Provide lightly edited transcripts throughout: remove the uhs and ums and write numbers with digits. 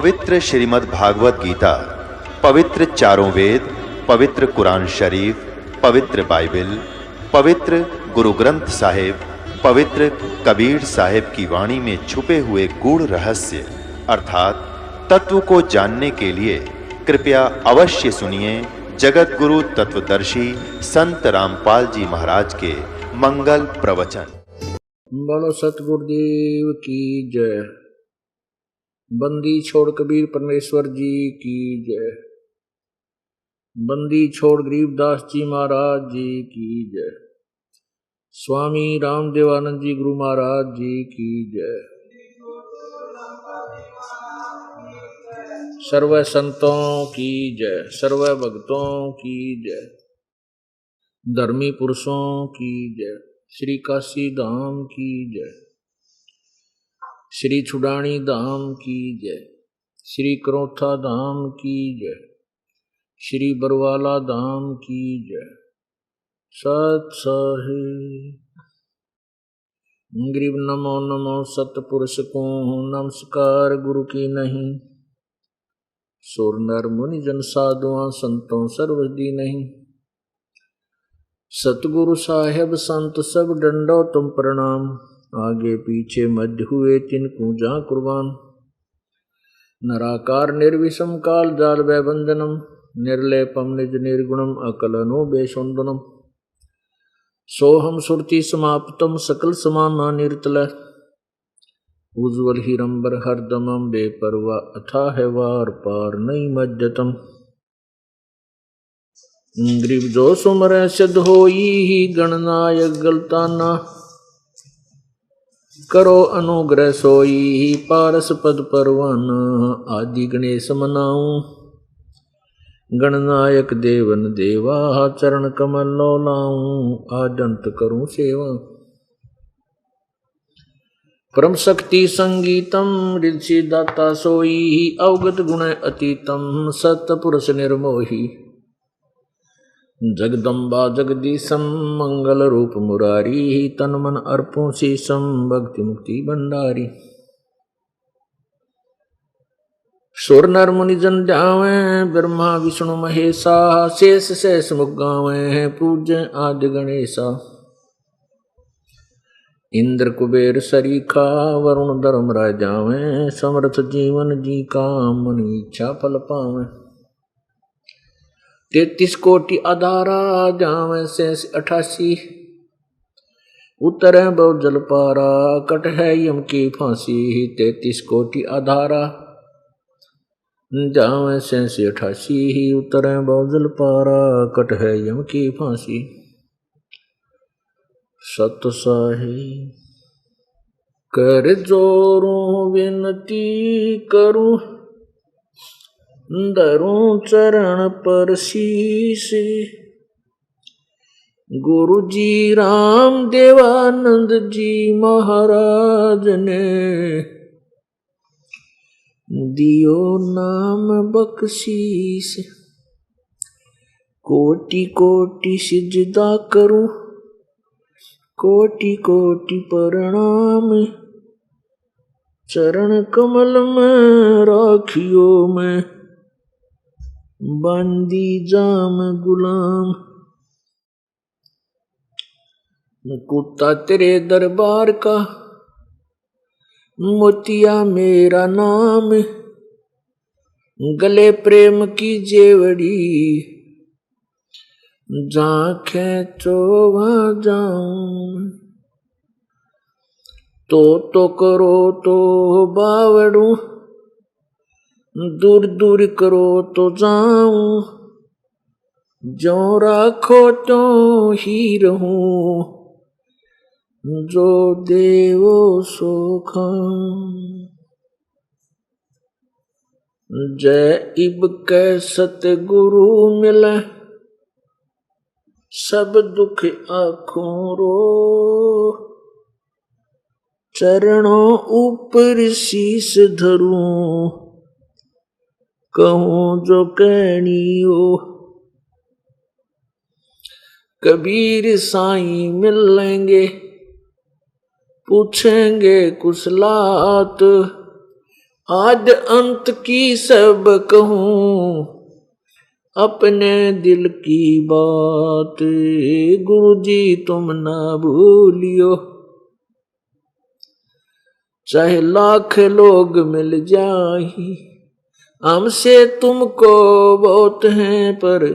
पवित्र श्रीमद् भागवत गीता, पवित्र चारों वेद, पवित्र कुरान शरीफ, पवित्र बाइबल, पवित्र गुरु ग्रंथ साहिब, पवित्र कबीर साहिब की वाणी में छुपे हुए गूढ़ रहस्य अर्थात तत्व को जानने के लिए कृपया अवश्य सुनिए जगत गुरु तत्वदर्शी संत रामपाल जी महाराज के मंगल प्रवचन। बोलो सतगुरुदेव की जय। बंदी छोड़ कबीर परमेश्वर जी की जय। बंदी छोड़ गरीबदास जी महाराज जी की जय। स्वामी रामदेवानंद जी गुरु महाराज जी की जय। सर्व संतों की जय, सर्व भक्तों की जय, धर्मी पुरुषों की जय, श्री काशी धाम की जय, श्री छुडानी धाम की जय, श्री करोथा धाम की जय, श्री बरवाला धाम की जय। सत साहिब गरीब नमो नमो सतपुरुष को नमस्कार गुरु की नहीं, सुर नर मुनि जन साधुआं संतों सर्वदी नहीं। सतगुरु साहेब संत सब डंडो तुम प्रणाम, आगे पीछे मध्य हुए तिनको जा कुर्बान। नराकार निर्विषम काल जाल वैबंधनम, निर्लेपम निज निर्गुणम अकलनो बेसुंदनम। सोहम सुरति समाप्तम सकल समाना निर्तल, उज्ज्वल हिरंबर हरदमम बेपरवा अथा है वार पार नहीं मज्जतम। गरीब जो सुमर सिद्ध होई ही गणनायक गलताना, करो अनुग्रह सोई ही पारस पद परवाना। आदि गणेश मनाऊं गणनायक देवन देवा, चरण कमल लो लाऊं आदंत करूं सेवा। परम शक्ति संगीतम ऋषि दाता सोई ही, अवगत गुण अतीतम सतपुरुष निर्मोही। जगदम्बा जगदीशम मंगल रूप मुरारी, तन मन अर्पों शीशम भक्ति मुक्ति भंडारी। सुर नर मुनि जन ध्यावे ब्रह्मा विष्णु महेशा, शेष शेष मुख गावे पूज्य आदि गणेशा। इंद्र कुबेर सरीखा वरुण धर्म राय जावे, समर्थ जीवन जी का मन इच्छा फल पावे। 33 कोटि आधारा जावे शेष 88, उतरे बहु जल पारा कट है यम की फांसी। 33 कोटि आधारा जावे शेष 88, उतरे बहु जल पारा कट है यम की फांसी। सत साहिब कर जोरों विनती करूं, धरूं चरण पर शीश। गुरु जी राम देवानंद जी महाराज ने, दियो नाम बख्शीश। कोटि कोटि सिजदा करूं, कोटि कोटि प्रणाम। चरण कमल में राखियो मैं, बंदी जाम गुलाम। कुत्ता तेरे दरबार का, मोतिया मेरा नाम। गले प्रेम की जेवड़ी, जहाँ खेचो वहाँ जाऊं। तो करो तो बावड़ू, दूर दूर करो तो जाऊं। जो राखो तो ही रहूं, जो देवो सो खाऊं। जय इब कै सतगुरु मिले, सब दुख आँखों रो। चरणों ऊपर शीश धरूं, कहूं जो कहनी हो। कबीर साईं मिलेंगे, पूछेंगे कुशलात, आद अंत की सब कहूं अपने दिल की बात, गुरु जी तुम ना भूलियो, चाहे लाख लोग मिल जाए हमसे तुमको बहुत हैं, पर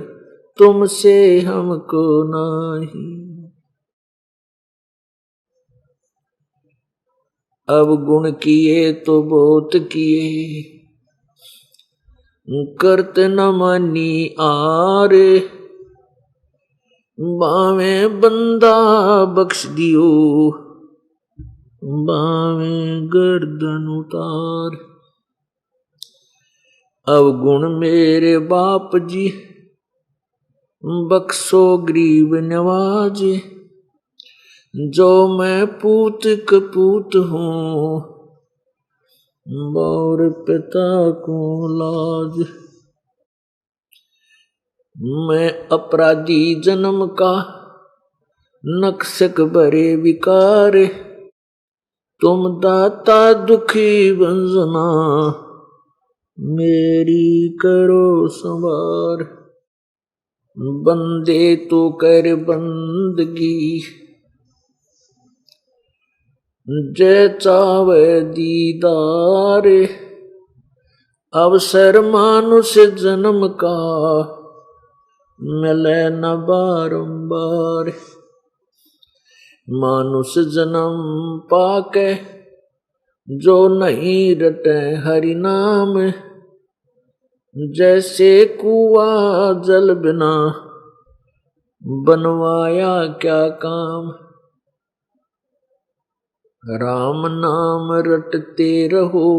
तुमसे हमको नहीं। अब गुण किए तो बहुत किए, करत न मानी आरे, बावे बंदा बख्श दियो, बावे गर्दन उतार। अब गुण मेरे बाप जी बख्शो गरीब नवाजे, जो मैं पूत कपूत हूँ और पिता को लाज। मैं अपराधी जन्म का नक्शक भरे विकार, तुम दाता दुखी बंजना मेरी करो संवार। बंदे तो कर बंदगी जय चावे दीदार, अवसर मानुष जन्म का मिले न बारंबार। मानुष जन्म पाके जो नहीं रटे हरि नाम, जैसे कुआ जल बिना बनवाया क्या काम। राम नाम रटते रहो,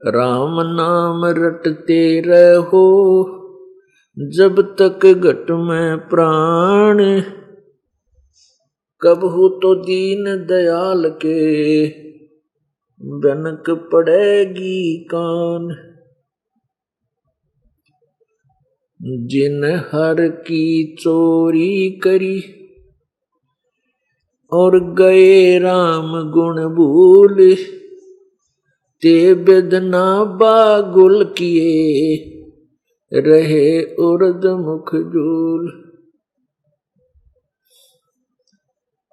राम नाम रटते रहो, जब तक घट में प्राण, कबहू तो दीन दयाल के बनक पड़ेगी कान। जिन हर की चोरी करी और गए राम गुण भूल, ते बेदना बागुल किए रहे उर्द मुख जूल।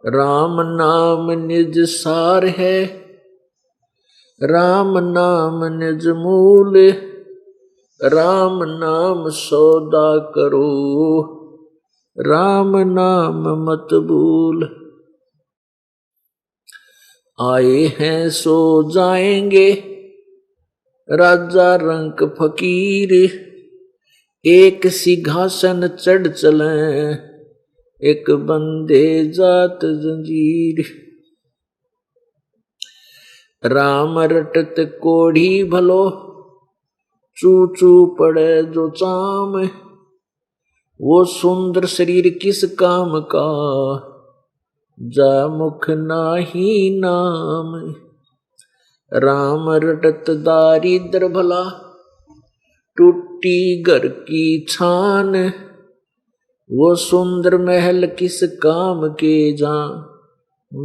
राम नाम निज सार है, राम नाम निज मूल, राम नाम सौदा करो, राम नाम मत भूल। आए हैं सो जाएंगे राजा रंक फकीर, एक सिंहासन चढ़ चले एक बंदे जात जंजीर। राम रटत कोढ़ी भलो, चू चू पड़े जो चाम, वो सुंदर शरीर किस काम का, जा मुख नाही नाम। राम रटत दारिद्र भला, टूटी घर की छान, वो सुंदर महल किस काम के, जा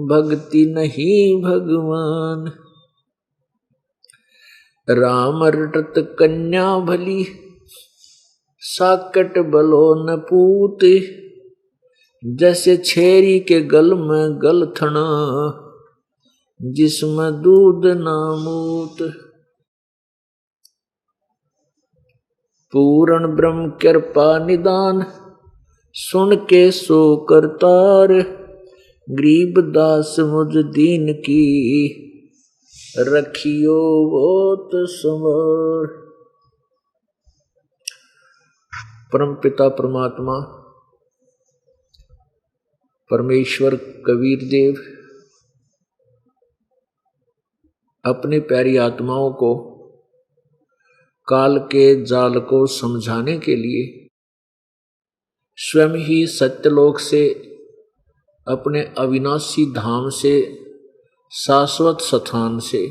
भक्ति नहीं भगवान। राम रटत कन्या भली, साकट बलो न पूत, जैसे छेरी के गल में गलथना, जिसमें दूध ना मूत। पूर्ण ब्रह्म कृपा निदान, सुन के सो करतार, गरीब दास मुझ दीन की, रखियो बहुत संवार। परम पिता परमात्मा परमेश्वर कबीर देव अपनी प्यारी आत्माओं को काल के जाल को समझाने के लिए स्वयं ही सत्यलोक से, अपने अविनाशी धाम से, शाश्वत स्थान से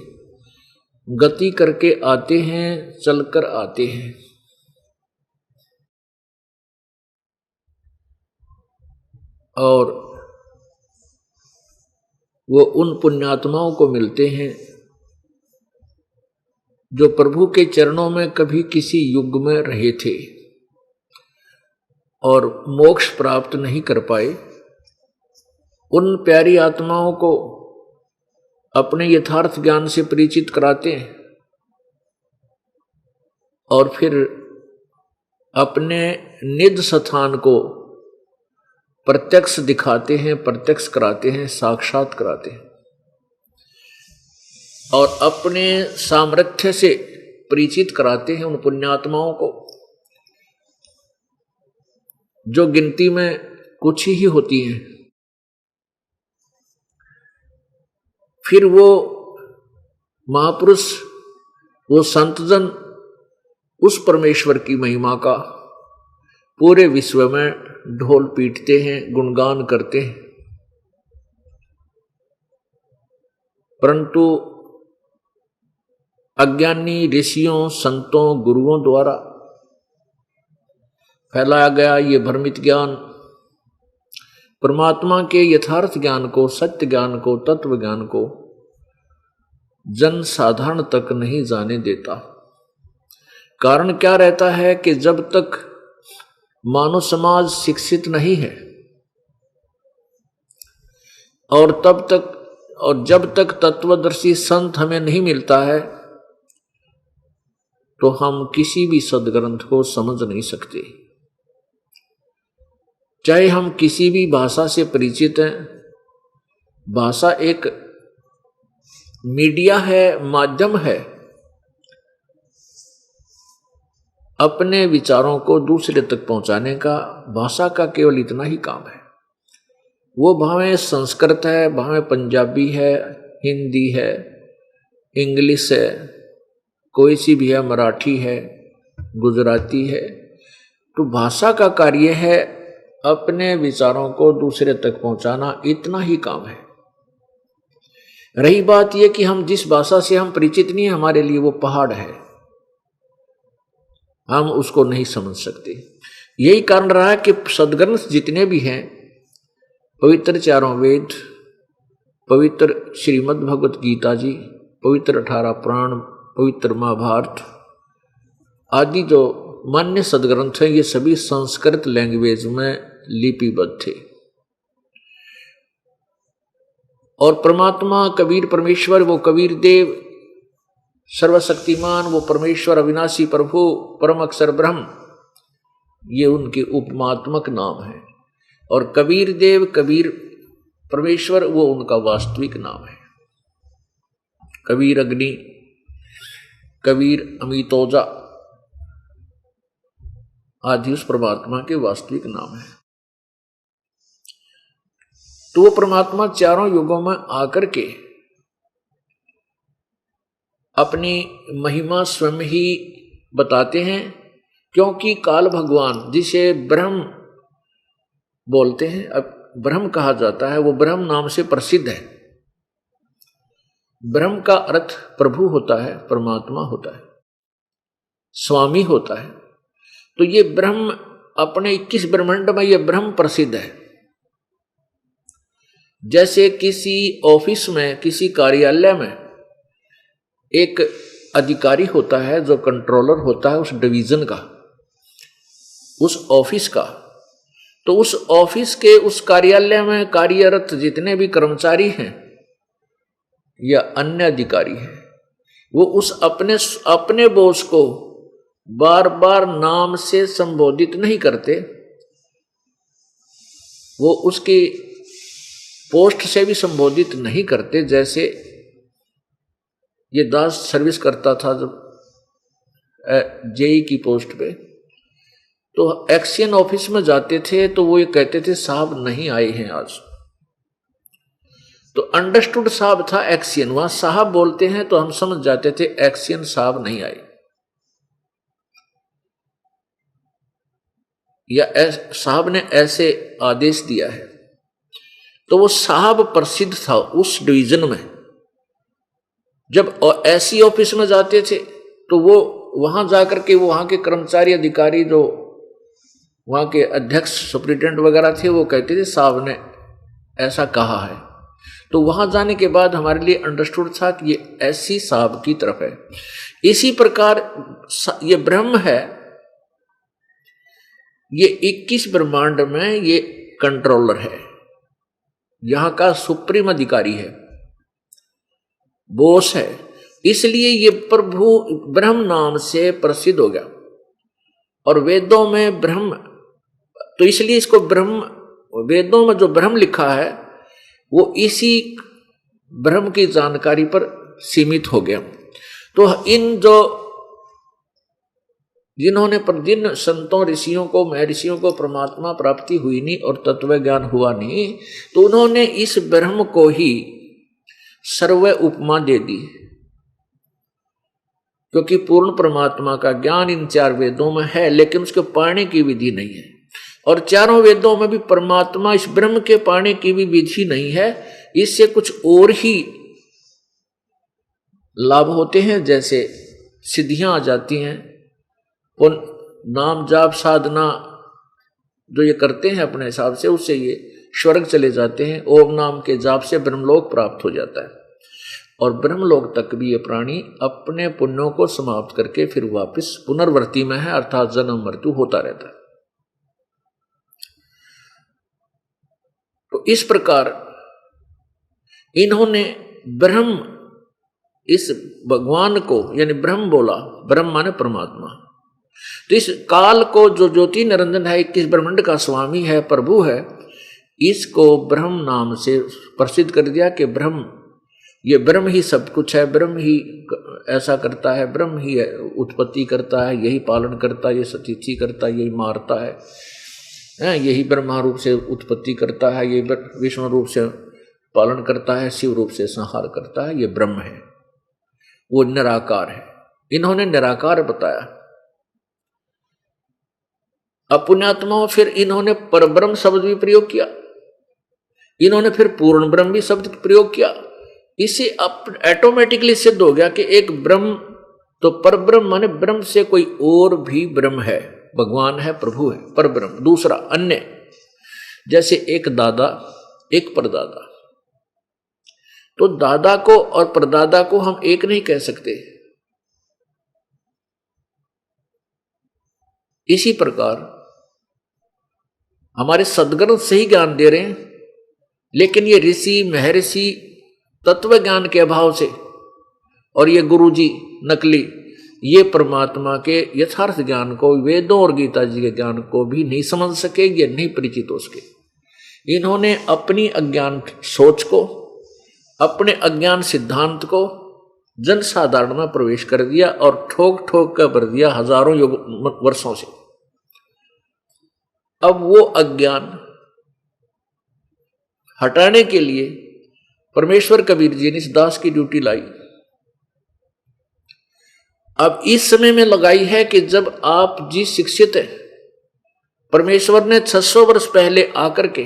गति करके आते हैं, चलकर आते हैं। और वो उन पुण्यात्माओं को मिलते हैं जो प्रभु के चरणों में कभी किसी युग में रहे थे और मोक्ष प्राप्त नहीं कर पाए, उन प्यारी आत्माओं को अपने यथार्थ ज्ञान से परिचित कराते हैं और फिर अपने निज स्थान को प्रत्यक्ष दिखाते हैं, प्रत्यक्ष कराते हैं, साक्षात कराते हैं और अपने सामर्थ्य से परिचित कराते हैं उन पुण्यात्माओं को जो गिनती में कुछ ही होती हैं। फिर वो महापुरुष, वो संतजन उस परमेश्वर की महिमा का पूरे विश्व में ढोल पीटते हैं, गुणगान करते हैं। परंतु अज्ञानी ऋषियों, संतों, गुरुओं द्वारा फैलाया गया ये भ्रमित ज्ञान परमात्मा के यथार्थ ज्ञान को, सत्य ज्ञान को, तत्व ज्ञान को जन साधारण तक नहीं जाने देता। कारण क्या रहता है कि जब तक मानव समाज शिक्षित नहीं है और जब तक तत्वदर्शी संत हमें नहीं मिलता है तो हम किसी भी सदग्रंथ को समझ नहीं सकते। चाहे हम किसी भी भाषा से परिचित हैं, भाषा एक मीडिया है, माध्यम है अपने विचारों को दूसरे तक पहुंचाने का। भाषा का केवल इतना ही काम है। वो भावें संस्कृत है, भावें पंजाबी है, हिंदी है, इंग्लिश है, कोई सी भी है, मराठी है, गुजराती है, तो भाषा का कार्य है अपने विचारों को दूसरे तक पहुंचाना, इतना ही काम है। रही बात यह कि हम जिस भाषा से हम परिचित नहीं, हमारे लिए वो पहाड़ है, हम उसको नहीं समझ सकते। यही कारण रहा है कि सदग्रंथ जितने भी हैं, पवित्र चारों वेद, पवित्र श्रीमद् भगवत गीता जी, पवित्र 18 पुराण, पवित्र महाभारत आदि जो मान्य सदग्रंथ हैं, ये सभी संस्कृत लैंग्वेज में लिपिबद्ध थे। और परमात्मा कबीर परमेश्वर, वो कबीर देव सर्वशक्तिमान, वो परमेश्वर अविनाशी प्रभु परम अक्षर ब्रह्म, ये उनके उपमात्मक नाम है। और कबीर देव, कबीर परमेश्वर, वो उनका वास्तविक नाम है। कबीर अग्नि, कबीर अमितोजा आदि उस परमात्मा के वास्तविक नाम है। तो वो परमात्मा चारों युगों में आकर के अपनी महिमा स्वयं ही बताते हैं, क्योंकि काल भगवान जिसे ब्रह्म बोलते हैं, अब ब्रह्म कहा जाता है, वो ब्रह्म नाम से प्रसिद्ध है। ब्रह्म का अर्थ प्रभु होता है, परमात्मा होता है, स्वामी होता है। तो ये ब्रह्म अपने 21 ब्रह्मांड में ये ब्रह्म प्रसिद्ध है। जैसे किसी ऑफिस में, किसी कार्यालय में एक अधिकारी होता है जो कंट्रोलर होता है उस डिवीजन का, उस ऑफिस का, तो उस ऑफिस के, उस कार्यालय में कार्यरत जितने भी कर्मचारी हैं या अन्य अधिकारी हैं, वो उस अपने बॉस को बार बार नाम से संबोधित नहीं करते, वो उसकी पोस्ट से भी संबोधित नहीं करते। जैसे ये दास सर्विस करता था जब जेई की पोस्ट पे, तो एक्शन ऑफिस में जाते थे तो वो ये कहते थे साहब नहीं आए हैं आज, तो अंडरस्टूड साहब था एक्शन, वहां साहब बोलते हैं तो हम समझ जाते थे एक्शन साहब नहीं आए, या साहब ने ऐसे आदेश दिया है। तो वो साहब प्रसिद्ध था उस डिवीजन में। जब ऐसी ऑफिस में जाते थे तो वो वहां जाकर के वहां के कर्मचारी, अधिकारी, जो वहां के अध्यक्ष, सुप्रिटेंडेंट वगैरह थे, वो कहते थे साहब ने ऐसा कहा है। तो वहां जाने के बाद हमारे लिए अंडरस्टूड था कि ये ऐसी साहब की तरफ है। इसी प्रकार ये ब्रह्म है, ये 21 ब्रह्मांड में ये कंट्रोलर है, यहां का सुप्रीम अधिकारी है, बॉस है। इसलिए ये प्रभु ब्रह्म नाम से प्रसिद्ध हो गया। और वेदों में ब्रह्म, तो इसलिए इसको ब्रह्म, वेदों में जो ब्रह्म लिखा है वो इसी ब्रह्म की जानकारी पर सीमित हो गया। तो जिन्होंने जिन संतों ऋषियों को, महर्षियों को परमात्मा प्राप्ति हुई नहीं और तत्व ज्ञान हुआ नहीं, तो उन्होंने इस ब्रह्म को ही सर्व उपमा दे दी, क्योंकि पूर्ण परमात्मा का ज्ञान इन 4 वेदों में है, लेकिन उसके पाने की विधि नहीं है। और चारों वेदों में भी परमात्मा इस ब्रह्म के पाने की भी विधि नहीं है। इससे कुछ और ही लाभ होते हैं, जैसे सिद्धियां आ जाती हैं, और नाम जाप साधना जो ये करते हैं अपने हिसाब से, उससे ये स्वर्ग चले जाते हैं। ओम नाम के जाप से ब्रह्मलोक प्राप्त हो जाता है। और ब्रह्मलोक तक भी ये प्राणी अपने पुण्यों को समाप्त करके फिर वापस पुनर्वर्ती में है, अर्थात जन्म मृत्यु होता रहता है। तो इस प्रकार इन्होंने ब्रह्म, इस भगवान को यानी ब्रह्म बोला, ब्रह्म माने परमात्मा। तो इस काल को जो ज्योति निरंजन है, 21 ब्रह्मांड का स्वामी है, प्रभु है, इसको ब्रह्म नाम से प्रसिद्ध कर दिया कि ब्रह्म, ये ब्रह्म ही सब कुछ है, ब्रह्म ही ऐसा करता है, ब्रह्म ही उत्पत्ति करता है, यही पालन करता है, ये सतिथि करता है, यही मारता है, यही ब्रह्मा रूप से उत्पत्ति करता है, ये विष्णु रूप से पालन करता है, शिव रूप से संहार करता है, ये ब्रह्म है, वो निराकार है। इन्होंने निराकार बताया। अपुण्यात्माओं फिर इन्होंने परब्रह्म शब्द भी प्रयोग किया, इन्होंने फिर पूर्ण ब्रह्म भी शब्द प्रयोग किया। इससे ऑटोमेटिकली सिद्ध हो गया कि एक ब्रह्म, तो परब्रह्म माने ब्रह्म से कोई और भी ब्रह्म है, भगवान है, प्रभु है, परब्रह्म। दूसरा अन्य, जैसे एक दादा एक परदादा, तो दादा को और परदादा को हम एक नहीं कह सकते। इसी प्रकार हमारे सद्ग्रंथ से ही ज्ञान दे रहे हैं, लेकिन ये ऋषि महर्षि तत्व ज्ञान के अभाव से और ये गुरुजी नकली, ये परमात्मा के यथार्थ ज्ञान को, वेदों और गीता जी के ज्ञान को भी नहीं समझ सके, ये नहीं परिचित हो सके। इन्होंने अपनी अज्ञान सोच को, अपने अज्ञान सिद्धांत को जनसाधारण में प्रवेश कर दिया और ठोक ठोक कर भर दिया हजारों वर्षों से। अब वो अज्ञान हटाने के लिए परमेश्वर कबीर जी ने इस दास की ड्यूटी लाई। अब इस समय में लगाई है कि जब आप जी शिक्षित है, परमेश्वर ने 600 वर्ष पहले आकर के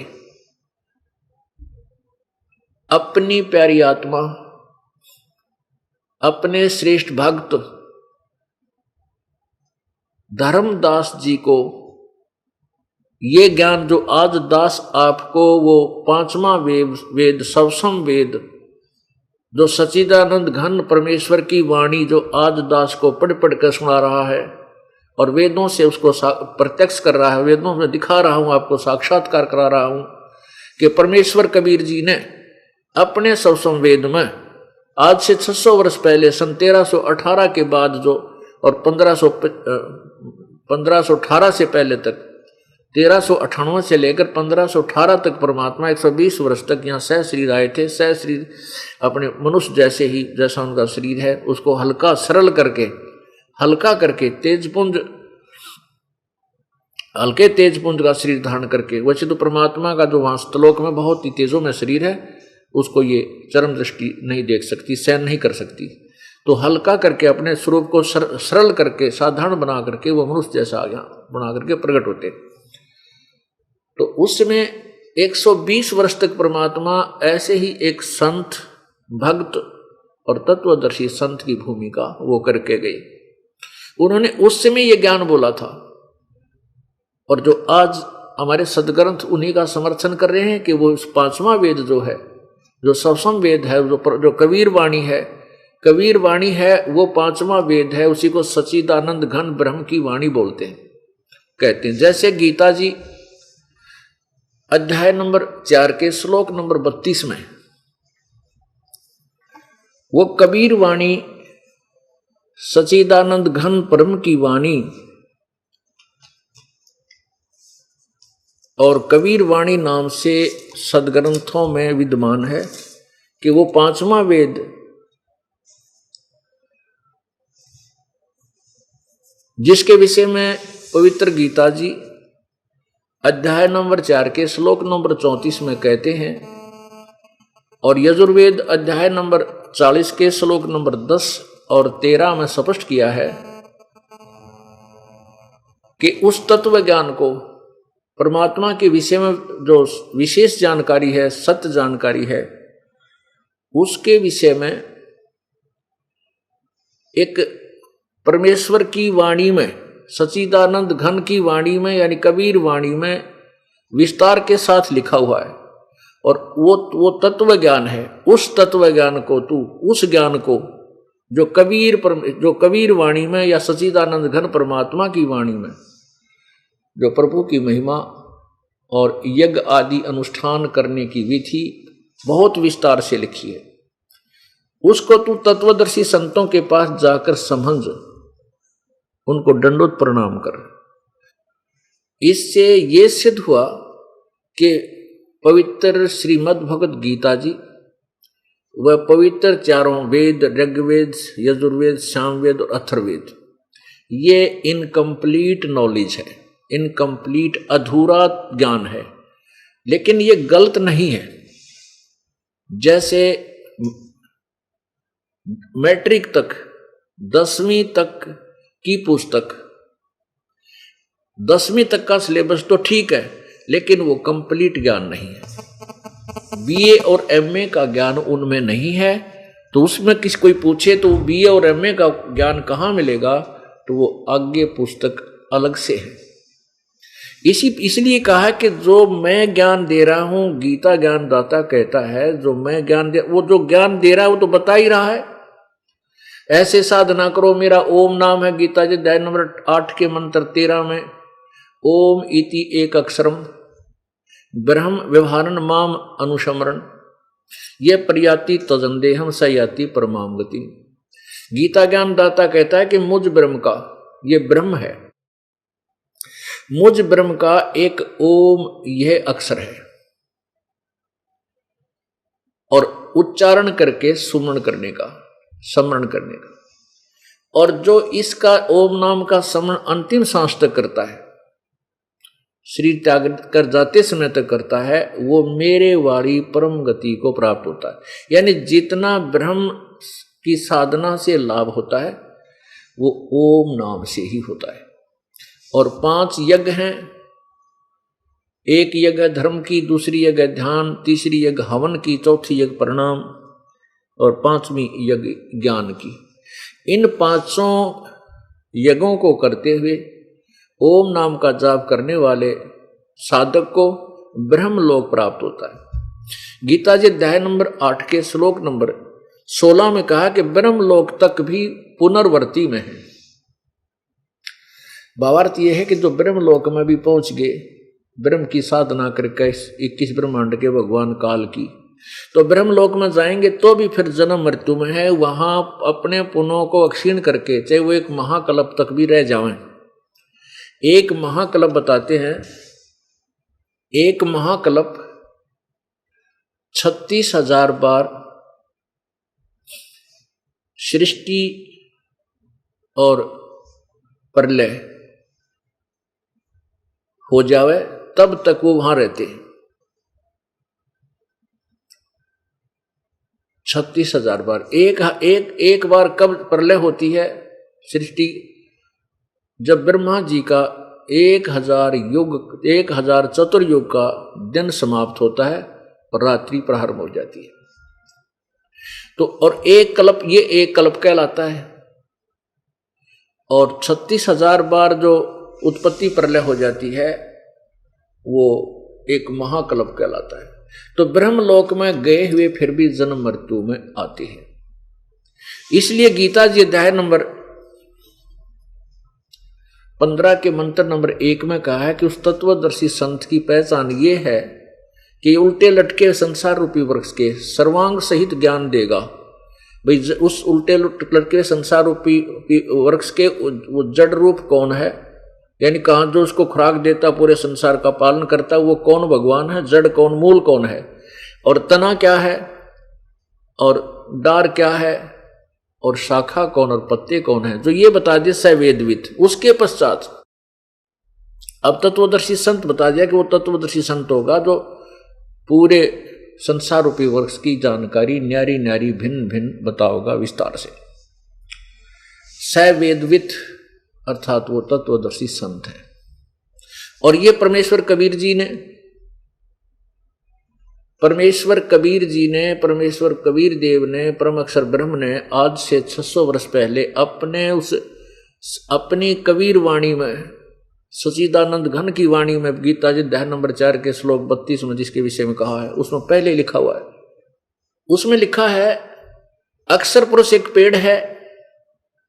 अपनी प्यारी आत्मा, अपने श्रेष्ठ भक्त धर्मदास जी को ये ज्ञान जो आज दास आपको, वो 5वां वेद सवसम वेद, जो सच्चिदानंद घन परमेश्वर की वाणी जो आज दास को पढ़ पढ़ कर सुना रहा है और वेदों से उसको प्रत्यक्ष कर रहा है, वेदों में दिखा रहा हूं, आपको साक्षात्कार करा रहा हूं कि परमेश्वर कबीर जी ने अपने सवसम वेद में आज से 600 वर्ष पहले सन 1318 के बाद जो, और 1518 से पहले तक, 1398 से लेकर 1518 तक परमात्मा 120 वर्ष तक यहाँ सह शरीर आए थे। सह शरीर अपने मनुष्य जैसे ही, जैसा उनका शरीर है, उसको हल्का सरल करके, हल्का करके तेजपुंज, हल्के तेजपुंज का शरीर धारण करके, वैसे तो परमात्मा का जो वहाँ स्तलोक में बहुत ही तेजों में शरीर है, उसको ये चरम दृष्टि नहीं देख सकती, सहन नहीं कर सकती, तो हल्का करके अपने स्वरूप को सरल करके, साधारण बना करके वो मनुष्य जैसा आज्ञा बना करके प्रकट होते। तो उसमें 120 वर्ष तक परमात्मा ऐसे ही एक संत, भक्त और तत्वदर्शी संत की भूमिका वो करके गए। उन्होंने उस समय ये ज्ञान बोला था, और जो आज हमारे सदग्रंथ उन्हीं का समर्थन कर रहे हैं कि वो 5वां वेद जो है जो सवसम वेद है, जो कबीर वाणी है, कबीर वाणी है वो पांचवा वेद है, उसी को सच्चिदानंद घन ब्रह्म की वाणी बोलते हैं, कहते हैं। जैसे गीता जी अध्याय नंबर 4 के श्लोक नंबर 32 में वो कबीर वाणी सच्चिदानंद घन ब्रह्म की वाणी और कबीर वाणी नाम से सदग्रंथों में विद्यमान है कि वो पांचवा वेद जिसके विषय में पवित्र गीता जी अध्याय नंबर 4 के श्लोक नंबर 34 में कहते हैं, और यजुर्वेद अध्याय नंबर 40 के श्लोक नंबर 10 और 13 में स्पष्ट किया है कि उस तत्व ज्ञान को, परमात्मा के विषय में जो विशेष जानकारी है, सत्य जानकारी है, उसके विषय में एक परमेश्वर की वाणी में, सच्चिदानंद घन की वाणी में यानी कबीर वाणी में विस्तार के साथ लिखा हुआ है। और वो तत्व ज्ञान है। उस तत्व ज्ञान को तू, उस ज्ञान को जो कबीर वाणी में या सच्चिदानंद घन परमात्मा की वाणी में जो प्रभु की महिमा और यज्ञ आदि अनुष्ठान करने की विधि बहुत विस्तार से लिखी है, उसको तू तत्वदर्शी संतों के पास जाकर समझ, उनको दंडोत प्रणाम कर। इससे ये सिद्ध हुआ कि पवित्र श्रीमद् भगवद गीता जी वह पवित्र चारों वेद, ऋग्वेद, यजुर्वेद, सामवेद और अथर्ववेद, ये इनकम्प्लीट नॉलेज है, इनकम्प्लीट अधूरा ज्ञान है, लेकिन ये गलत नहीं है। जैसे मैट्रिक तक, 10वीं तक की पुस्तक, 10वीं तक का सिलेबस तो ठीक है, लेकिन वो कंप्लीट ज्ञान नहीं है। बीए और एमए का ज्ञान उनमें नहीं है, तो उसमें कोई पूछे तो बीए और एमए का ज्ञान कहाँ मिलेगा, तो वो आगे पुस्तक अलग से है। इसलिए कहा कि जो मैं ज्ञान दे रहा हूं, गीता ज्ञान दाता कहता है, जो मैं ज्ञान वो जो ज्ञान दे रहा है वो तो बता ही रहा है। ऐसे साधना करो, मेरा ओम नाम है, गीता जी अध्याय नंबर 8 के मंत्र 13 में, ओम इति एक अक्षरम ब्रह्म व्यवहारन माम अनुशमरण ये प्रयाति तजंदेहम सयाति परमाम गति। गीता ज्ञान दाता कहता है कि मुझ ब्रह्म का, ये ब्रह्म है, मुझ ब्रह्म का एक ओम यह अक्षर है, और उच्चारण करके सुमरण करने का, स्मरण करने का, और जो इसका ओम नाम का स्मरण अंतिम सांस तक करता है, शरीर त्याग कर जाते समय तक करता है, वो मेरे वाली परम गति को प्राप्त होता है। यानी जितना ब्रह्म की साधना से लाभ होता है वो ओम नाम से ही होता है। और 5 यज्ञ हैं, एक यज्ञ धर्म की, दूसरी यज्ञ ध्यान, तीसरी यज्ञ हवन की, चौथी यज्ञ प्रणाम और 5वीं यज्ञ ज्ञान की। इन 5 यज्ञों को करते हुए ओम नाम का जाप करने वाले साधक को ब्रह्मलोक प्राप्त होता है। गीता जी अध्याय नंबर 8 के श्लोक नंबर 16 में कहा कि ब्रह्मलोक तक भी पुनर्वर्ती में है। भावार्थ यह है कि जो ब्रह्मलोक में भी पहुंच गए, ब्रह्म की साधना करके 21 ब्रह्मांड के भगवान काल की, तो ब्रह्मलोक में जाएंगे तो भी फिर जन्म मृत्यु में है, वहां अपने पुण्यों को अक्षीण करके चाहे वो एक महाकल्प तक भी रह जाएं। एक महाकल्प बताते हैं, एक महाकल्प 36,000 बार सृष्टि और प्रलय हो जावे तब तक वो वहां रहते। 36,000 बार। एक बार कब प्रलय होती है सृष्टि, जब ब्रह्मा जी का 1000 चतुर्युग का दिन समाप्त होता है और रात्रि प्रारंभ हो जाती है। तो और एक कल्प, ये एक कल्प कहलाता है। और 36,000 बार जो उत्पत्ति प्रलय हो जाती है वो एक महाकल्प कहलाता है। तो ब्रह्मलोक में गए हुए फिर भी जन्म मृत्यु में आते हैं। इसलिए गीता जी अध्याय नंबर 15 के मंत्र नंबर 1 में कहा है कि उस तत्वदर्शी संत की पहचान ये है कि उल्टे लटके संसार रूपी वृक्ष के सर्वांग सहित ज्ञान देगा। भाई उस उल्टे लटके संसार रूपी वृक्ष के वो जड़ रूप कौन है, यानी कहाँ जो उसको खुराक देता, पूरे संसार का पालन करता, वो कौन भगवान है, जड़ कौन, मूल कौन है, और तना क्या है, और डार क्या है, और शाखा कौन और पत्ते कौन है, जो ये बता दे सवेदवित। उसके पश्चात अब तत्वदर्शी संत बता दिया कि वो तत्वदर्शी संत होगा जो पूरे संसार रूपी वृक्ष की जानकारी न्यारी न्यारी भिन्न भिन्न बताओगा विस्तार से। सवेदवित अर्थात वो तत्वदर्शी संत है। और ये परमेश्वर कबीर कबीर देव ने, परम अक्षर ब्रह्म ने आज से 600 वर्ष पहले अपनी कबीर वाणी में, सच्चिदानंद घन की वाणी में, गीता जी अध्याय नंबर 4 के श्लोक 32 में जिसके विषय में कहा है, उसमें पहले लिखा हुआ है। उसमें लिखा है अक्षर पुरुष एक पेड़ है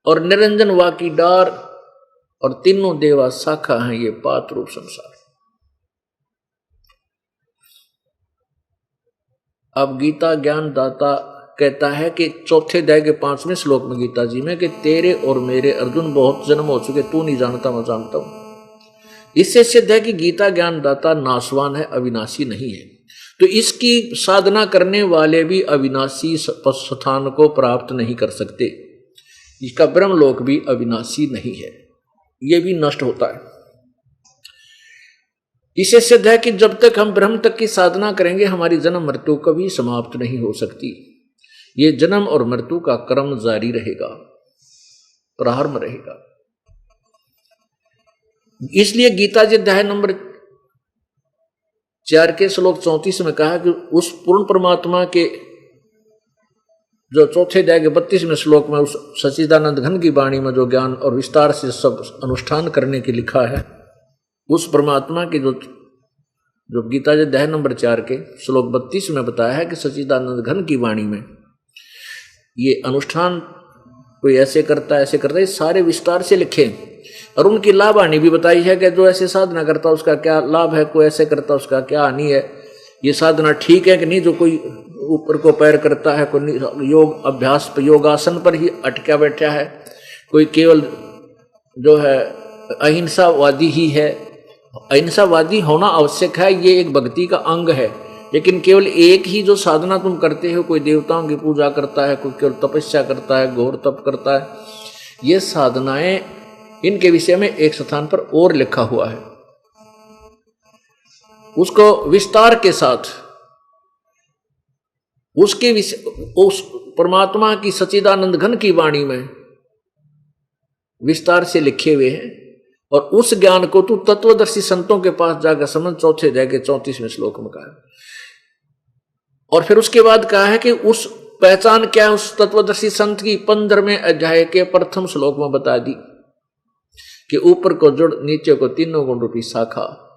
और निरंजन वा की डार और तीनों देवा शाखा हैं, ये पात रूप संसार। अब गीता ज्ञान दाता कहता है कि चौथे अध्याय के 5वें श्लोक में गीता जी में कि तेरे और मेरे अर्जुन बहुत जन्म हो चुके, तू नहीं जानता मैं जानता हूं। इससे सिद्ध है कि गीता ज्ञान दाता नाशवान है, अविनाशी नहीं है। तो इसकी साधना करने वाले भी अविनाशी स्थान को प्राप्त नहीं कर सकते। इसका ब्रह्मलोक भी अविनाशी नहीं है, ये भी नष्ट होता है। इसे सिद्ध है कि जब तक हम ब्रह्म तक की साधना करेंगे हमारी जन्म मृत्यु कभी समाप्त नहीं हो सकती। ये जन्म और मृत्यु का क्रम जारी रहेगा, प्रारंभ रहेगा। इसलिए गीता जी अध्याय नंबर 4 के श्लोक 34 में कहा कि उस पूर्ण परमात्मा के जो चौथे अध्याय के 32वें श्लोक में उस सच्चिदानंद घन की वाणी में जो ज्ञान और विस्तार से सब अनुष्ठान करने की लिखा है, उस परमात्मा के जो गीता जी अध्याय नंबर 4 के श्लोक 32 में बताया है कि सच्चिदानंद घन की वाणी में ये अनुष्ठान कोई ऐसे करता है, ऐसे करता है, सारे विस्तार से लिखे। और उनकी लाभ हानि भी बताई है कि जो ऐसे साधना करता है उसका क्या लाभ है, कोई ऐसे करता है उसका क्या हानि है, ये साधना ठीक है कि नहीं। जो कोई ऊपर को पैर करता है, कोई योग अभ्यास योगासन पर ही अटका बैठा है, कोई केवल जो है अहिंसावादी ही है। अहिंसावादी होना आवश्यक है, ये एक भक्ति का अंग है, लेकिन केवल एक ही जो साधना तुम करते हो, कोई देवताओं की पूजा करता है, कोई केवल तपस्या करता है, घोर तप करता है, ये साधनाएं, इनके विषय में एक स्थान पर और लिखा हुआ है। उसको विस्तार के साथ उसके विषय उस परमात्मा की सच्चिदानंद घन की वाणी में विस्तार से लिखे हुए हैं। और उस ज्ञान को तू तत्वदर्शी संतों के पास जाकर समझ, चौथे अध्याय के 34वें श्लोक में कहा है। और फिर उसके बाद कहा है कि उस पहचान क्या है उस तत्वदर्शी संत की 15वें अध्याय के प्रथम श्लोक में बता दी कि ऊपर को जुड़, नीचे को तीनों गुण रूपी शाखा।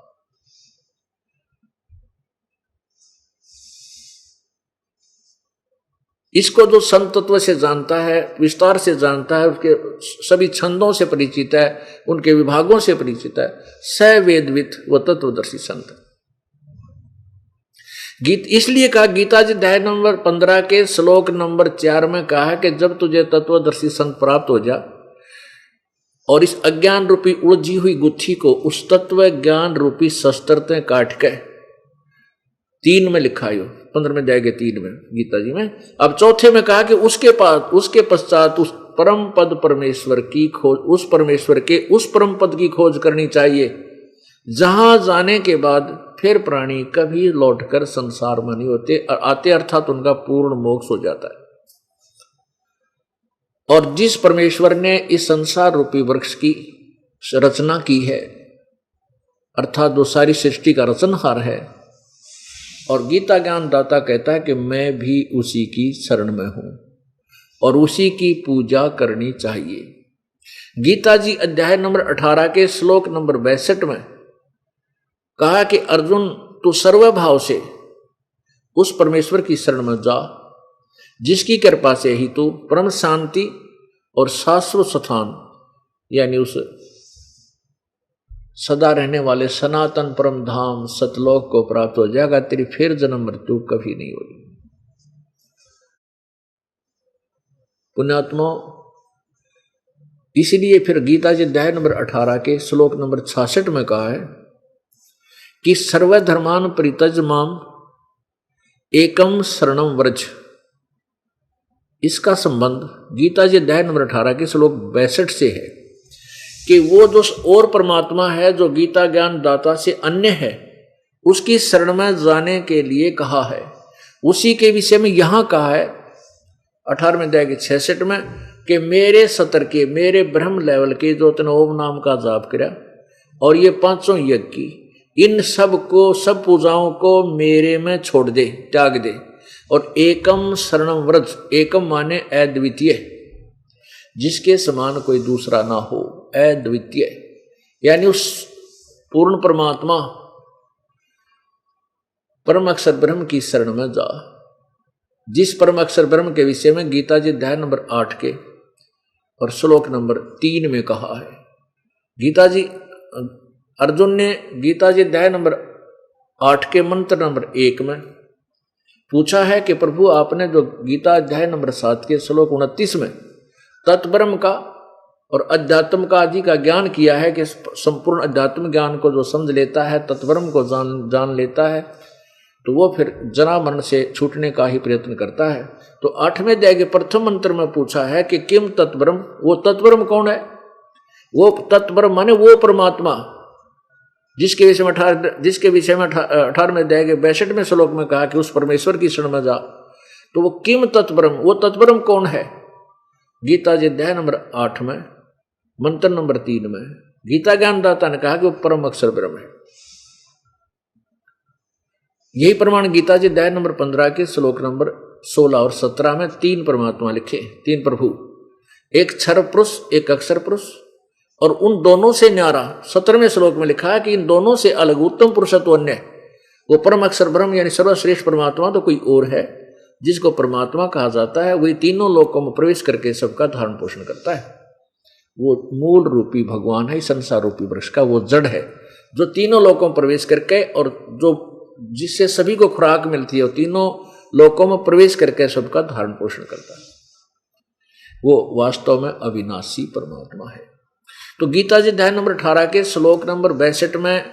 इसको जो संत तत्व से जानता है, विस्तार से जानता है, उसके सभी छंदों से परिचित है, उनके विभागों से परिचित है, सवेदवित व तत्वदर्शी संत। इसलिए कहा गीता जी अध्याय नंबर 15 के श्लोक नंबर 4 में कहा है कि जब तुझे तत्वदर्शी संत प्राप्त हो जा और इस अज्ञान रूपी उलझी हुई गुत्थी को उस तत्व ज्ञान रूपी शस्त्रते काट के, 3 में लिखा है, 15वें अध्याय के 3 में गीता जी में। अब चौथे में कहा कि उसके पश्चात उस परम पद परमेश्वर की खोज, उस परमेश्वर के उस परम पद की खोज करनी चाहिए, जहां जाने के बाद फिर प्राणी कभी लौटकर संसार में नहीं होते आते, अर्थात उनका पूर्ण मोक्ष हो जाता है। और जिस परमेश्वर ने इस संसार रूपी वृक्ष की रचना की है, अर्थात जो सारी सृष्टि का रचनहार है, और गीता ज्ञान दाता कहता है कि मैं भी उसी की शरण में हूं और उसी की पूजा करनी चाहिए। गीता जी अध्याय नंबर 18 के श्लोक नंबर 62 में कहा कि अर्जुन तू सर्वभाव से उस परमेश्वर की शरण में जा, जिसकी कृपा से ही तू परम शांति और शाश्वत स्थान यानी उस सदा रहने वाले सनातन परम धाम सतलोक को प्राप्त हो जाएगा। तेरी फिर जन्म मृत्यु कभी नहीं होगी। पुण्यात्मा, इसलिए फिर गीता जी अध्याय नंबर 18 के श्लोक नंबर 66 में कहा है कि सर्वधर्मान परित्यज माम एकम शरणम व्रज। इसका संबंध गीता जी अध्याय नंबर 18 के श्लोक 62 से है कि वो जो और परमात्मा है जो गीता ज्ञान दाता से अन्य है, उसकी शरण में जाने के लिए कहा है। उसी के विषय में यहां कहा है 18वें अध्याय के 66 में कि मेरे सतर के, मेरे ब्रह्म लेवल के जो तने ओम नाम का जाप किया और ये 500 यज्ञ की, इन सब को, सब पूजाओं को मेरे में छोड़ दे, त्याग दे, और एकम शरणम व्रज। एकम माने अद्वितीय, जिसके समान कोई दूसरा ना हो, अद्वितीय यानी उस पूर्ण परमात्मा परम अक्षर ब्रह्म की शरण में जा। जिस परम अक्षर ब्रह्म के विषय में गीता जी अध्याय नंबर 8 के और श्लोक नंबर 3 में कहा है। गीता जी, अर्जुन ने गीता जी अध्याय नंबर 8 के मंत्र नंबर 1 में पूछा है कि प्रभु आपने जो गीता अध्याय नंबर 7 के श्लोक 29 में तत्ब्रह्म का और अध्यात्म का आदि का ज्ञान किया है कि संपूर्ण अध्यात्म ज्ञान को जो समझ लेता है, तत्ब्रह्म को जान लेता है, तो वो फिर जन्म मरण से छूटने का ही प्रयत्न करता है। तो 8वें अध्याय के प्रथम मंत्र में पूछा है कि किम तत्ब्रह्म। वो तत्ब्रह्म कौन है? वो तत्ब्रह्म माने वो परमात्मा जिसके विषय में 18वें अध्याय के 62वें श्लोक में कहा कि उस परमेश्वर की शरण में जा। तो वो किम तत्ब्रह्म, वो तत्ब्रह्म कौन है? गीता जी अध्याय नंबर 8 में मंत्र नंबर 3 में गीता ज्ञानदाता ने कहा कि वो परम अक्षर ब्रह्म है। यही प्रमाण गीता जी अध्याय नंबर 15 के श्लोक नंबर 16 और 17 में 3 परमात्मा लिखे, 3 प्रभु, एक क्षर पुरुष, एक अक्षर पुरुष, और उन दोनों से न्यारा 17वें श्लोक में लिखा है कि इन दोनों से अलग उत्तम पुरुषत्व अन्य, वो परम अक्षर ब्रह्म यानी सर्वश्रेष्ठ परमात्मा तो कोई और है जिसको परमात्मा कहा जाता है। वही तीनों लोकों में प्रवेश करके सबका धारण पोषण करता है। वो मूल रूपी भगवान है, संसार रूपी वृक्ष का वो जड़ है जो तीनों लोकों में प्रवेश करके और जो जिससे सभी को खुराक मिलती है, वो तीनों लोकों में प्रवेश करके सबका धारण पोषण करता है। वो वास्तव में अविनाशी परमात्मा है। तो गीता जी अध्याय नंबर 18 के श्लोक नंबर 62 में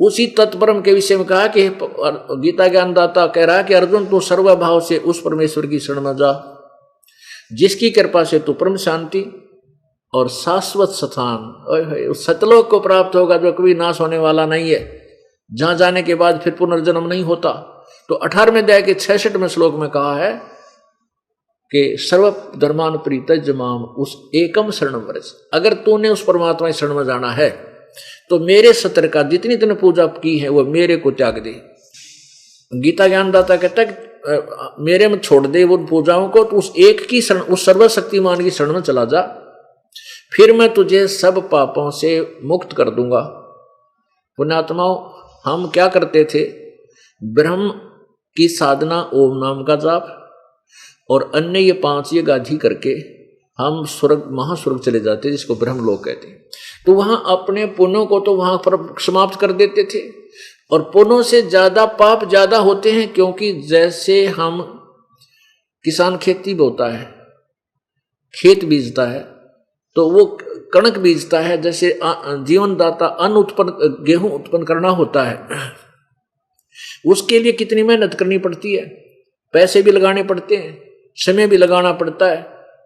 उसी तत्ब्रह्म के विषय में कहा कि गीता ज्ञानदाता कह रहा है कि अर्जुन तू सर्वभाव से उस परमेश्वर की शरण में जा, जिसकी कृपा से तू परम शांति और शाश्वत स्थान उस सतलोक को प्राप्त होगा जो कभी नाश होने वाला नहीं है, जहां जाने के बाद फिर पुनर्जन्म नहीं होता। तो 18वें अध्याय के 66वें श्लोक में कहा है कि सर्व धर्मान परित्यज्य माम उस एकम शरणम व्रज। अगर तूने उस परमात्मा की शरण में जाना है तो मेरे सत्र का जितनी तूने पूजा की है वो मेरे को त्याग दे। गीता ज्ञानदाता कहता है मेरे में छोड़ दे वो पूजाओं को, तो उस एक की शरण, उस सर्वशक्तिमान की शरण में चला जा, फिर मैं तुझे सब पापों से मुक्त कर दूंगा। पुण्यात्माओं, हम क्या करते थे? ब्रह्म की साधना, ओम नाम का जाप और अन्य ये 5 ये गाधी करके हम स्वर्ग, महास्वर्ग चले जाते जिसको ब्रह्म लोक कहते हैं। तो वहां अपने पुण्यों को तो वहां पर समाप्त कर देते थे और पुण्यों से ज्यादा पाप ज्यादा होते हैं, क्योंकि जैसे हम किसान खेती बोता है, खेत बीजता है, तो वो कणक बीजता है, जैसे जीवनदाता अन्न उत्पन्न, गेहूं उत्पन्न करना होता है, उसके लिए कितनी मेहनत करनी पड़ती है, पैसे भी लगाने पड़ते हैं, समय भी लगाना पड़ता है,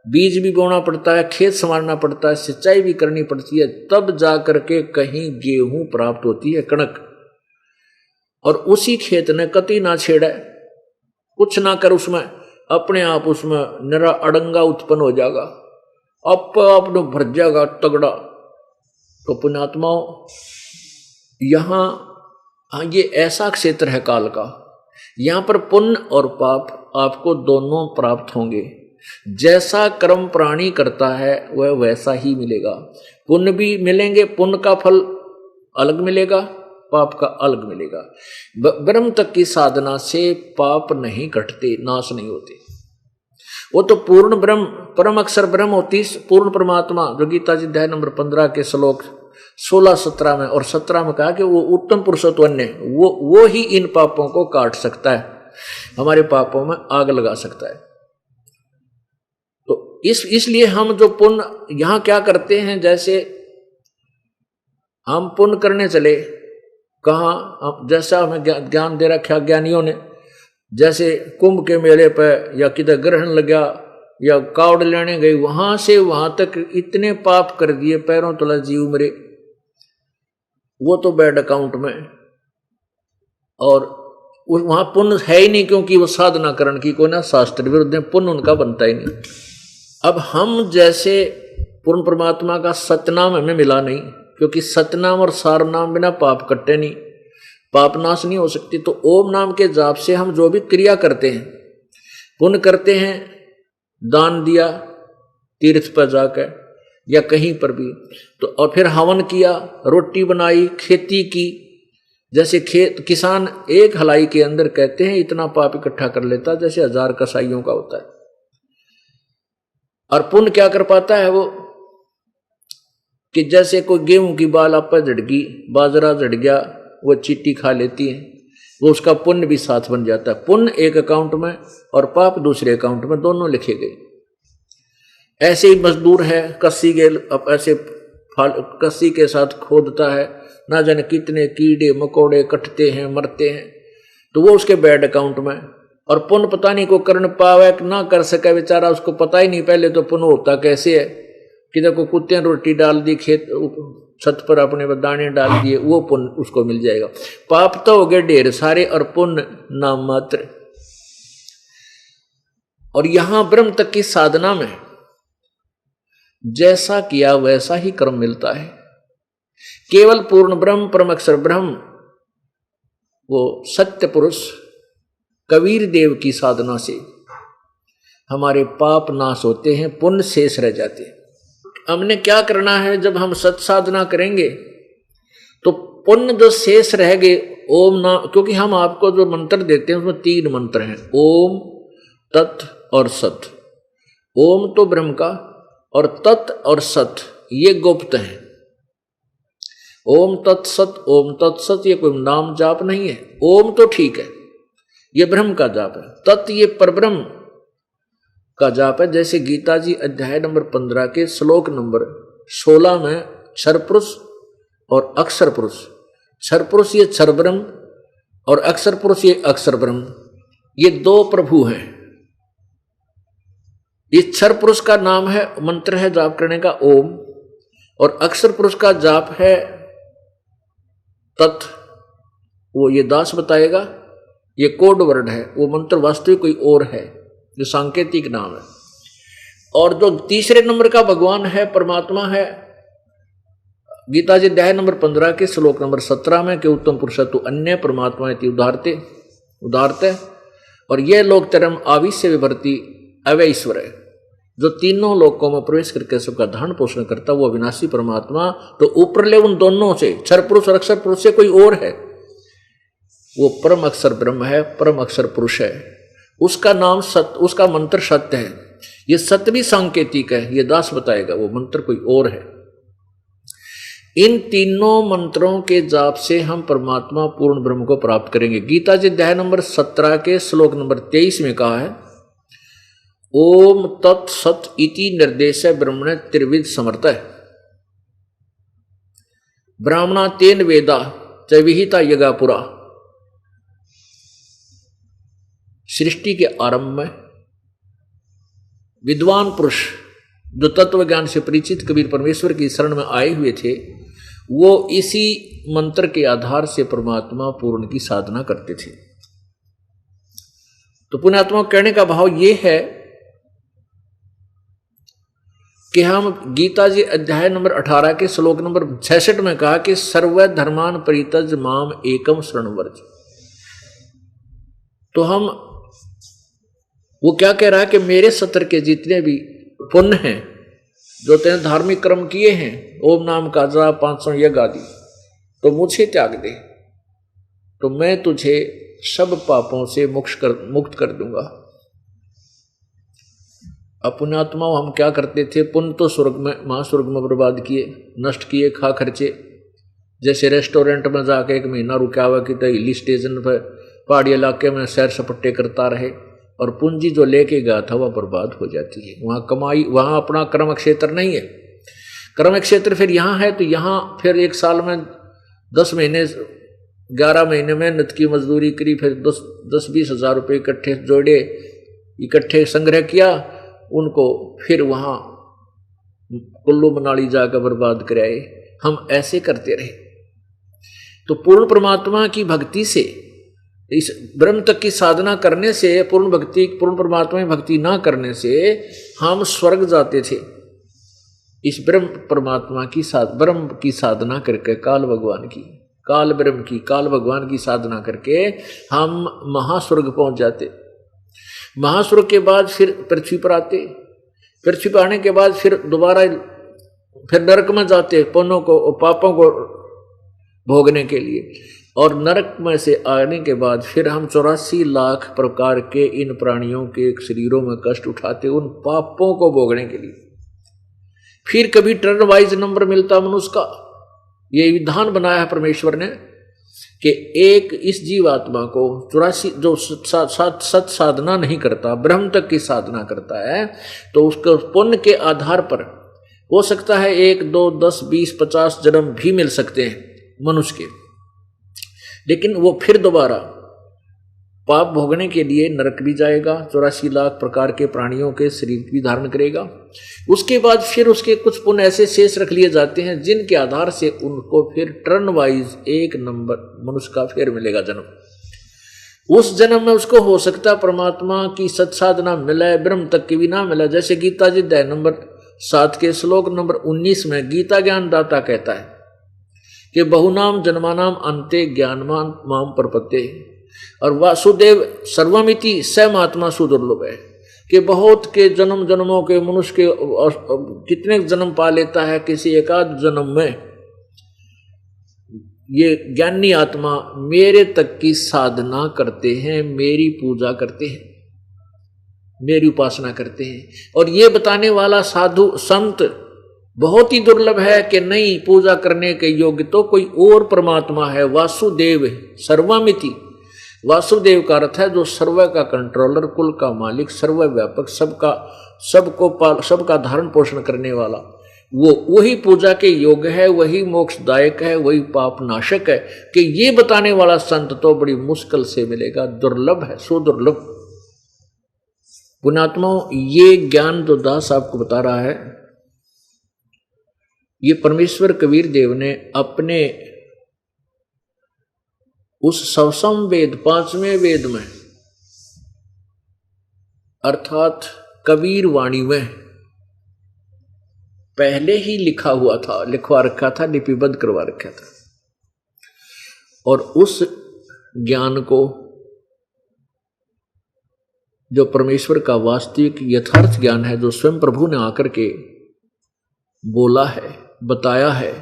बीज भी बोना पड़ता है, खेत संवारना पड़ता है, सिंचाई भी करनी पड़ती है, तब जा करके कहीं गेहूं प्राप्त होती है, कणक। और उसी खेत ने कति ना छेड़े, कुछ ना कर, उसमें अपने आप उसमें निरा अड़ंगा उत्पन्न हो जाएगा, अपने भर जाएगा तगड़ा। तो पुण्यात्माओं, यहाँ ये ऐसा क्षेत्र है काल का, यहाँ पर पुण्य और पाप आपको दोनों प्राप्त होंगे। जैसा कर्म प्राणी करता है वह वैसा ही मिलेगा। पुण्य भी मिलेंगे, पुण्य का फल अलग मिलेगा, पाप का अलग मिलेगा। ब्रह्म तक की साधना से पाप नहीं घटते, नाश नहीं होते। वो तो पूर्ण ब्रह्म, परम अक्षर ब्रह्म होती पूर्ण परमात्मा, जो गीता जी अध्याय नंबर 15 के श्लोक 16-17 में और 17 में कहा कि वो उत्तम पुरुषोत्तम, वो ही इन पापों को काट सकता है, हमारे पापों में आग लगा सकता है। तो इसलिए हम जो पुण्य यहां क्या करते हैं, जैसे हम पुण्य करने चले कहाँ, जैसा हमें ज्ञान दे रखा ज्ञानियों ने, जैसे कुंभ के मेले पर या किधर ग्रहण लगा या कावड़ लेने गई, वहां से वहां तक इतने पाप कर दिए, पैरों तले जीव मरे, वो तो बैड अकाउंट में, और वहां पुण्य है ही नहीं, क्योंकि वो साधना करण की कोई ना शास्त्र विरुद्ध है, पुण्य उनका बनता ही नहीं। अब हम जैसे पूर्ण परमात्मा का सतनाम हमें मिला नहीं, क्योंकि सतनाम और सार नाम बिना पाप कट्टे नहीं, पाप नाश नहीं हो सकती। तो ओम नाम के जाप से हम जो भी क्रिया करते हैं, पुण्य करते हैं, दान दिया तीर्थ पर जाकर या कहीं पर भी, तो और फिर हवन किया, रोटी बनाई, खेती की, जैसे किसान एक हलाई के अंदर कहते हैं इतना पाप इकट्ठा कर लेता जैसे 1000 कसाईयों का होता है। और पुण्य क्या कर पाता है वो, कि जैसे कोई गेहूं की बाल आप पर झड़ गई, बाजरा झड़ गया, वो चीटी खा लेती है, वो उसका पुण्य भी साथ बन जाता है। पुण्य एक अकाउंट में और पाप दूसरे अकाउंट में, दोनों लिखे गए। ऐसे ही मजदूर है, कस्सी के ऐसे कस्सी के साथ खोदता है, ना जाने कितने कीड़े मकोड़े कटते हैं, मरते हैं, तो वो उसके बैड अकाउंट में। और पुण्य पता नहीं को करने पावे ना कर सके बेचारा, उसको पता ही नहीं पहले तो पुण्य होता कैसे है, कि देखो कुत्ते ने रोटी डाल दी, खेत छत पर अपने दाने डाल दिए, वो पुण्य उसको मिल जाएगा। पाप तो हो गए ढेर सारे और पुण्य नाम मात्र। और यहां ब्रह्म तक की साधना में जैसा किया वैसा ही कर्म मिलता है। केवल पूर्ण ब्रह्म, परम अक्षर ब्रह्म, वो सत्य पुरुष कबीर देव की साधना से हमारे पाप नाश होते हैं, पुण्य शेष रह जाते हैं। हमने क्या करना है, जब हम सत साधना करेंगे तो पुण्य जो शेष रह गए, ओम नाम, क्योंकि हम आपको जो मंत्र देते हैं उसमें 3 मंत्र हैं, ओम, तत् और सत। ओम तो ब्रह्म का, और तत् और सत ये गुप्त हैं। ओम तत्सत, ओम तत्सत ये कोई नाम जाप नहीं है। ओम तो ठीक है, ये ब्रह्म का जाप है। तत् ये परब्रह्म का जाप है। जैसे गीता जी अध्याय नंबर 15 के श्लोक नंबर 16 में क्षर पुरुष और अक्षर पुरुष, क्षर पुरुष ये क्षर ब्रह्म और अक्षर पुरुष ये अक्षर ब्रह्म, ये 2 प्रभु हैं। इस क्षर पुरुष का नाम है, मंत्र है जाप करने का ओम, और अक्षर पुरुष का जाप है तत्, वो ये दास बताएगा, ये कोड वर्ड है, वो मंत्र वास्तविक कोई और है, जो सांकेतिक नाम है। और जो तीसरे नंबर का भगवान है, परमात्मा है, गीता जी अध्याय नंबर 15 के श्लोक नंबर 17 में कि उत्तम पुरुषत्व अन्य परमात्मा उदारते, और यह लोक तरम आविश्य विभर्ति अवय ईश्वर है, जो तीनों लोकों में प्रवेश करके सबका धारण पोषण करता, वो अविनाशी परमात्मा। तो ऊपर ले उन दोनों से, क्षर पुरुष और अक्षर पुरुष से कोई और है, वो परम अक्षर ब्रह्म है, परम अक्षर पुरुष है, उसका नाम सत्य, उसका मंत्र सत्य है। ये सत्य भी सांकेतिक है, ये दास बताएगा, वो मंत्र कोई और है। इन तीनों मंत्रों के जाप से हम परमात्मा पूर्ण ब्रह्म को प्राप्त करेंगे। गीता जी अध्याय नंबर 17 के श्लोक नंबर 23 में कहा है, ओम तत् सत इति निर्देश ब्रह्मण त्रिविध समर्थ है, ब्राह्मणा तेन वेदा च विहिता यगा पुरा। सृष्टि के आरंभ में विद्वान पुरुष जो तत्व ज्ञान से परिचित कबीर परमेश्वर की शरण में आए हुए थे, वो इसी मंत्र के आधार से परमात्मा पूर्ण की साधना करते थे। तो पुण्यात्मा कहने का भाव ये है कि हम गीता जी अध्याय नंबर 18 के श्लोक नंबर 66 में कहा कि सर्व धर्मान परितज माम एकम शरणवर्ज। तो हम वो क्या कह रहा है कि मेरे सत्र के जितने भी पुण्य हैं, जो तेने धार्मिक कर्म किए हैं, ओम नाम का जाप 500 यज्ञ आदि, तो मुझे त्याग दे, तो मैं तुझे सब पापों से मुक्त कर दूंगा। पुण्यात्मा हम क्या करते थे, पुण्य तो स्वर्ग में, महास्वर्ग में बर्बाद किए, नष्ट किए, खा खर्चे। जैसे रेस्टोरेंट में जाके 1 महीना रुका हुआ कि तो हिल स्टेशन पर पहाड़ी इलाके में सैर सपट्टे करता रहे, और पूंजी जो लेके गया था वह बर्बाद हो जाती है। वहाँ कमाई, वहाँ अपना कर्म क्षेत्र नहीं है। कर्म क्षेत्र फिर यहाँ है, तो यहाँ फिर 1 साल में 10 महीने 11 महीने मेहनत की, मजदूरी करी, फिर 10-20 हज़ार रुपये इकट्ठे जोड़े, इकट्ठे संग्रह किया, उनको फिर वहाँ कुल्लू मनाली जाकर बर्बाद कराए। हम ऐसे करते रहे। तो पूर्ण परमात्मा की भक्ति से, इस ब्रह्म तक की साधना करने से, पूर्ण परमात्मा की भक्ति ना करने से हम स्वर्ग जाते थे। इस ब्रह्म परमात्मा की ब्रह्म की साधना करके, काल भगवान की साधना करके हम महास्वर्ग पहुंच जाते। महास्वर्ग के बाद फिर पृथ्वी पर आते, पृथ्वी पर आने के बाद फिर दोबारा फिर नरक में जाते, पुण्यों को, पापों को भोगने के लिए। और नरक में से आने के बाद फिर हम 84 लाख प्रकार के इन प्राणियों के शरीरों में कष्ट उठाते, उन पापों को भोगने के लिए। फिर कभी टर्न वाइज नंबर मिलता मनुष्य का। ये विधान बनाया है परमेश्वर ने कि एक इस जीवात्मा को 84 जो सत साधना नहीं करता, ब्रह्म तक की साधना करता है, तो उसको पुण्य के आधार पर हो सकता है 1, 2, 10, 20, 50 जन्म भी मिल सकते हैं मनुष्य के, लेकिन वो फिर दोबारा पाप भोगने के लिए नरक भी जाएगा, 84 लाख प्रकार के प्राणियों के शरीर भी धारण करेगा। उसके बाद फिर उसके कुछ पुण्य ऐसे शेष रख लिए जाते हैं जिनके आधार से उनको फिर टर्न वाइज 1 नंबर मनुष्य का फिर मिलेगा जन्म। उस जन्म में उसको हो सकता परमात्मा की सत्साधना मिले, ब्रह्म तक की भी ना मिला। जैसे गीता जी अध्याय नंबर 7 के श्लोक नंबर 19 में गीता ज्ञान दाता कहता है कि बहुनाम जन्मानाम अंते ज्ञानमान माम प्रपत्ते, और वासुदेव सर्वमिति स महात्मा सुदुर्लभ है कि बहुत के जन्म जन्मों के मनुष्य के कितने जन्म पा लेता है, किसी एकाध जन्म में ये ज्ञानी आत्मा मेरे तक की साधना करते हैं, मेरी पूजा करते हैं, मेरी उपासना करते हैं। और ये बताने वाला साधु संत बहुत ही दुर्लभ है कि नहीं, पूजा करने के योग्य तो कोई और परमात्मा है। वासुदेव सर्वमिति, वासुदेव का अर्थ है जो सर्व का कंट्रोलर, कुल का मालिक, सर्वव्यापक, सबका धारण पोषण करने वाला, वो वही पूजा के योग्य है, वही मोक्षदायक है, वही पाप नाशक है। कि ये बताने वाला संत तो बड़ी मुश्किल से मिलेगा, दुर्लभ है, सुदुर्लभ। पुण्यात्माओं, ये ज्ञान जो दास आपको बता रहा है, ये परमेश्वर कबीर देव ने अपने उस सवसम वेद 5वें वेद में अर्थात कबीर वाणी में पहले ही लिखा हुआ था, लिखवा रखा था, लिपिबद्ध करवा रखा था। और उस ज्ञान को, जो परमेश्वर का वास्तविक यथार्थ ज्ञान है, जो स्वयं प्रभु ने आकर के बोला है, बताया है,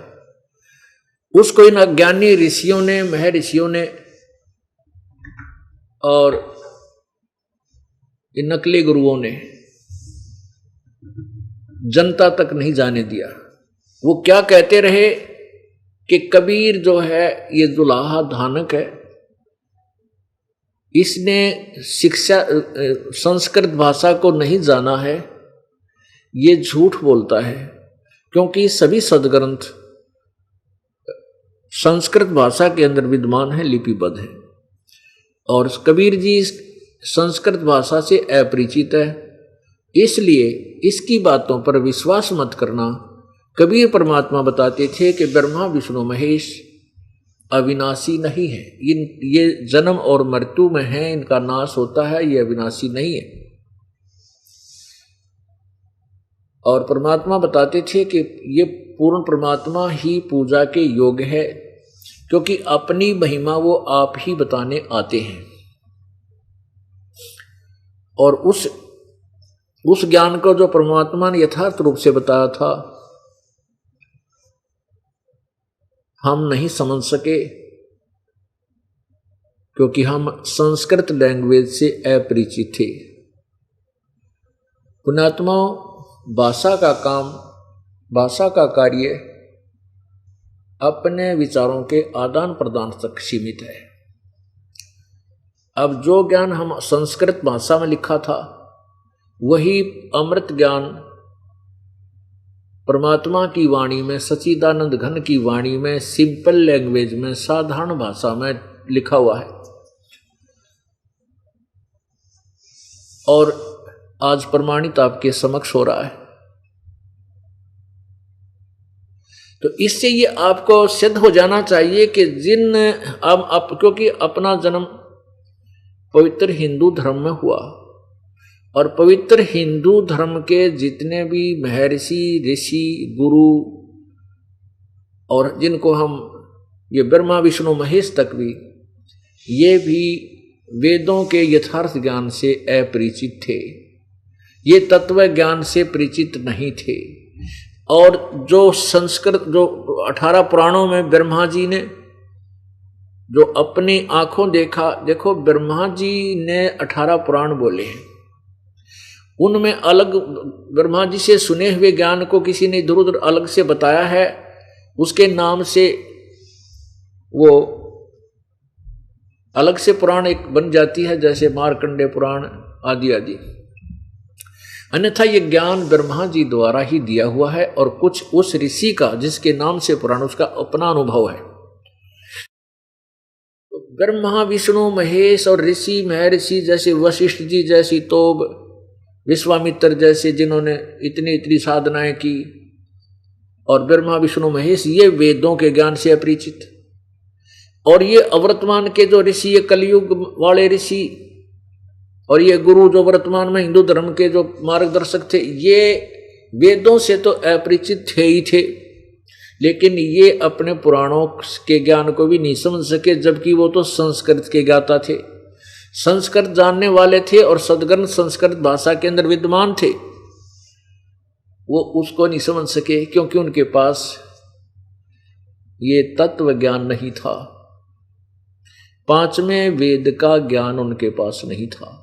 उसको इन अज्ञानी ऋषियों ने, महर्षियों ने और इन नकली गुरुओं ने जनता तक नहीं जाने दिया। वो क्या कहते रहे कि कबीर जो है ये दुल्हा धानक है, इसने शिक्षा संस्कृत भाषा को नहीं जाना है, ये झूठ बोलता है, क्योंकि सभी सदग्रंथ संस्कृत भाषा के अंदर विद्यमान है, लिपिबद्ध है। और कबीर जी संस्कृत भाषा से अपरिचित है, इसलिए इसकी बातों पर विश्वास मत करना। कबीर परमात्मा बताते थे कि ब्रह्मा विष्णु महेश अविनाशी नहीं है, ये जन्म और मृत्यु में है, इनका नाश होता है, ये अविनाशी नहीं है। और परमात्मा बताते थे कि ये पूर्ण परमात्मा ही पूजा के योग्य है, क्योंकि अपनी महिमा वो आप ही बताने आते हैं। और उस ज्ञान को जो परमात्मा ने यथार्थ रूप से बताया था, हम नहीं समझ सके, क्योंकि हम संस्कृत लैंग्वेज से अपरिचित थे। पुण्यात्माओं, भाषा का काम, भाषा का कार्य अपने विचारों के आदान प्रदान तक सीमित है। अब जो ज्ञान हम संस्कृत भाषा में लिखा था वही अमृत ज्ञान परमात्मा की वाणी में, सच्चिदानंद घन की वाणी में, सिंपल लैंग्वेज में, साधारण भाषा में लिखा हुआ है और आज प्रमाणित आपके समक्ष हो रहा है। तो इससे ये आपको सिद्ध हो जाना चाहिए कि जिन क्योंकि अपना जन्म पवित्र हिंदू धर्म में हुआ और पवित्र हिंदू धर्म के जितने भी महर्षि, ऋषि, गुरु और जिनको हम ये ब्रह्मा विष्णु महेश तक भी, ये भी वेदों के यथार्थ ज्ञान से अपरिचित थे, ये तत्व ज्ञान से परिचित नहीं थे। और जो संस्कृत, जो 18 पुराणों में ब्रह्मा जी ने जो अपनी आंखों देखा, देखो ब्रह्मा जी ने 18 पुराण बोले हैं, उनमें अलग ब्रह्मा जी से सुने हुए ज्ञान को किसी ने इधर उधर अलग से बताया है, उसके नाम से वो अलग से पुराण एक बन जाती है, जैसे मार्कंडेय पुराण आदि आदि। अन्यथा ये ज्ञान ब्रह्मा जी द्वारा ही दिया हुआ है और कुछ उस ऋषि का जिसके नाम से पुराण, उसका अपना अनुभव है। ब्रह्मा विष्णु महेश और ऋषि महर्षि जैसे वशिष्ठ जी जैसी, तोब विश्वामित्र जैसे, जिन्होंने इतनी इतनी साधनाएं की, और ब्रह्मा विष्णु महेश ये वेदों के ज्ञान से अपरिचित। और ये अवर्तमान के जो ऋषि, ये कलयुग वाले ऋषि और ये गुरु जो वर्तमान में हिंदू धर्म के जो मार्गदर्शक थे, ये वेदों से तो अपरिचित थे ही थे, लेकिन ये अपने पुराणों के ज्ञान को भी नहीं समझ सके, जबकि वो तो संस्कृत के ज्ञाता थे, संस्कृत जानने वाले थे और सदग्रंथ संस्कृत भाषा के अंदर विद्यमान थे। वो उसको नहीं समझ सके क्योंकि उनके पास ये तत्व ज्ञान नहीं था, 5वें वेद का ज्ञान उनके पास नहीं था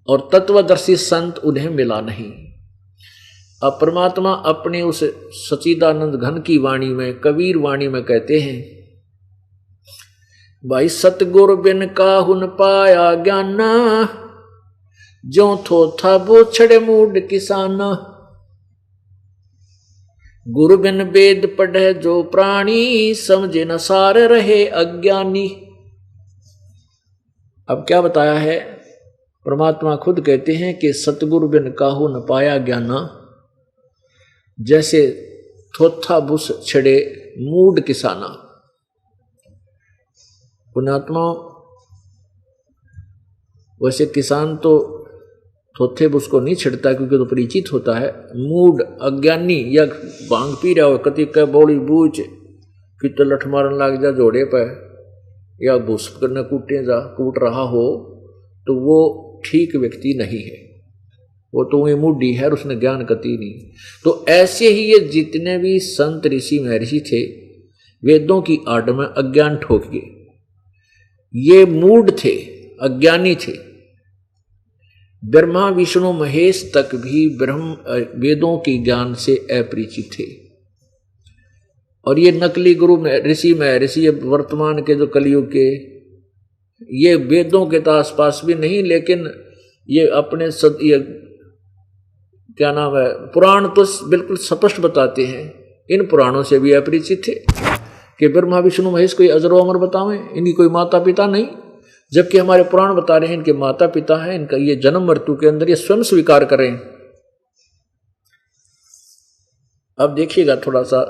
और तत्वदर्शी संत उन्हें मिला नहीं। अब परमात्मा अपने उस सच्चिदानंद घन की वाणी में, कबीर वाणी में कहते हैं, भाई सतगुर बिन काहुन पाया ज्ञाना, जो थो था बोछड़े मूड किसाना। गुरु बिन वेद पढ़े जो प्राणी, समझे न सार रहे अज्ञानी। अब क्या बताया है? परमात्मा खुद कहते हैं कि सतगुरु बिन काहू न पाया ज्ञाना, जैसे थोथा बुस छड़े मूड किसाना। पुण्यात्मा, वैसे किसान तो थोथे बुस को नहीं छिड़ता क्योंकि तो परिचित होता है। मूड अज्ञानी या भांग पी रहा हो, कति का बोली बूझ कि तो लठ मारन लाग जा जोड़े पे, या भूस करने कूट रहा हो, तो वो ठीक व्यक्ति नहीं है, वो तो वही मूडी है, उसने ज्ञान कति नहीं। तो ऐसे ही ये जितने भी संत ऋषि महर्षि थे, वेदों की आड़ में अज्ञान ठोक गए, ये मूड थे, अज्ञानी थे। ब्रह्मा विष्णु महेश तक भी वेदों के ज्ञान से अपरिचित थे। और ये नकली गुरु ऋषि महर्षि वर्तमान के जो कलयुग के, ये वेदों के तो आसपास भी नहीं, लेकिन ये अपने ये क्या नाम है, पुराण तो बिल्कुल स्पष्ट बताते हैं, इन पुराणों से भी अपरिचित थे कि ब्रह्मा विष्णु महेश कोई अजरो अमर बतावें, इनकी कोई माता पिता नहीं, जबकि हमारे पुराण बता रहे हैं इनके माता पिता हैं, इनका ये जन्म मृत्यु के अंदर ये स्वयं स्वीकार करें। अब देखिएगा थोड़ा सा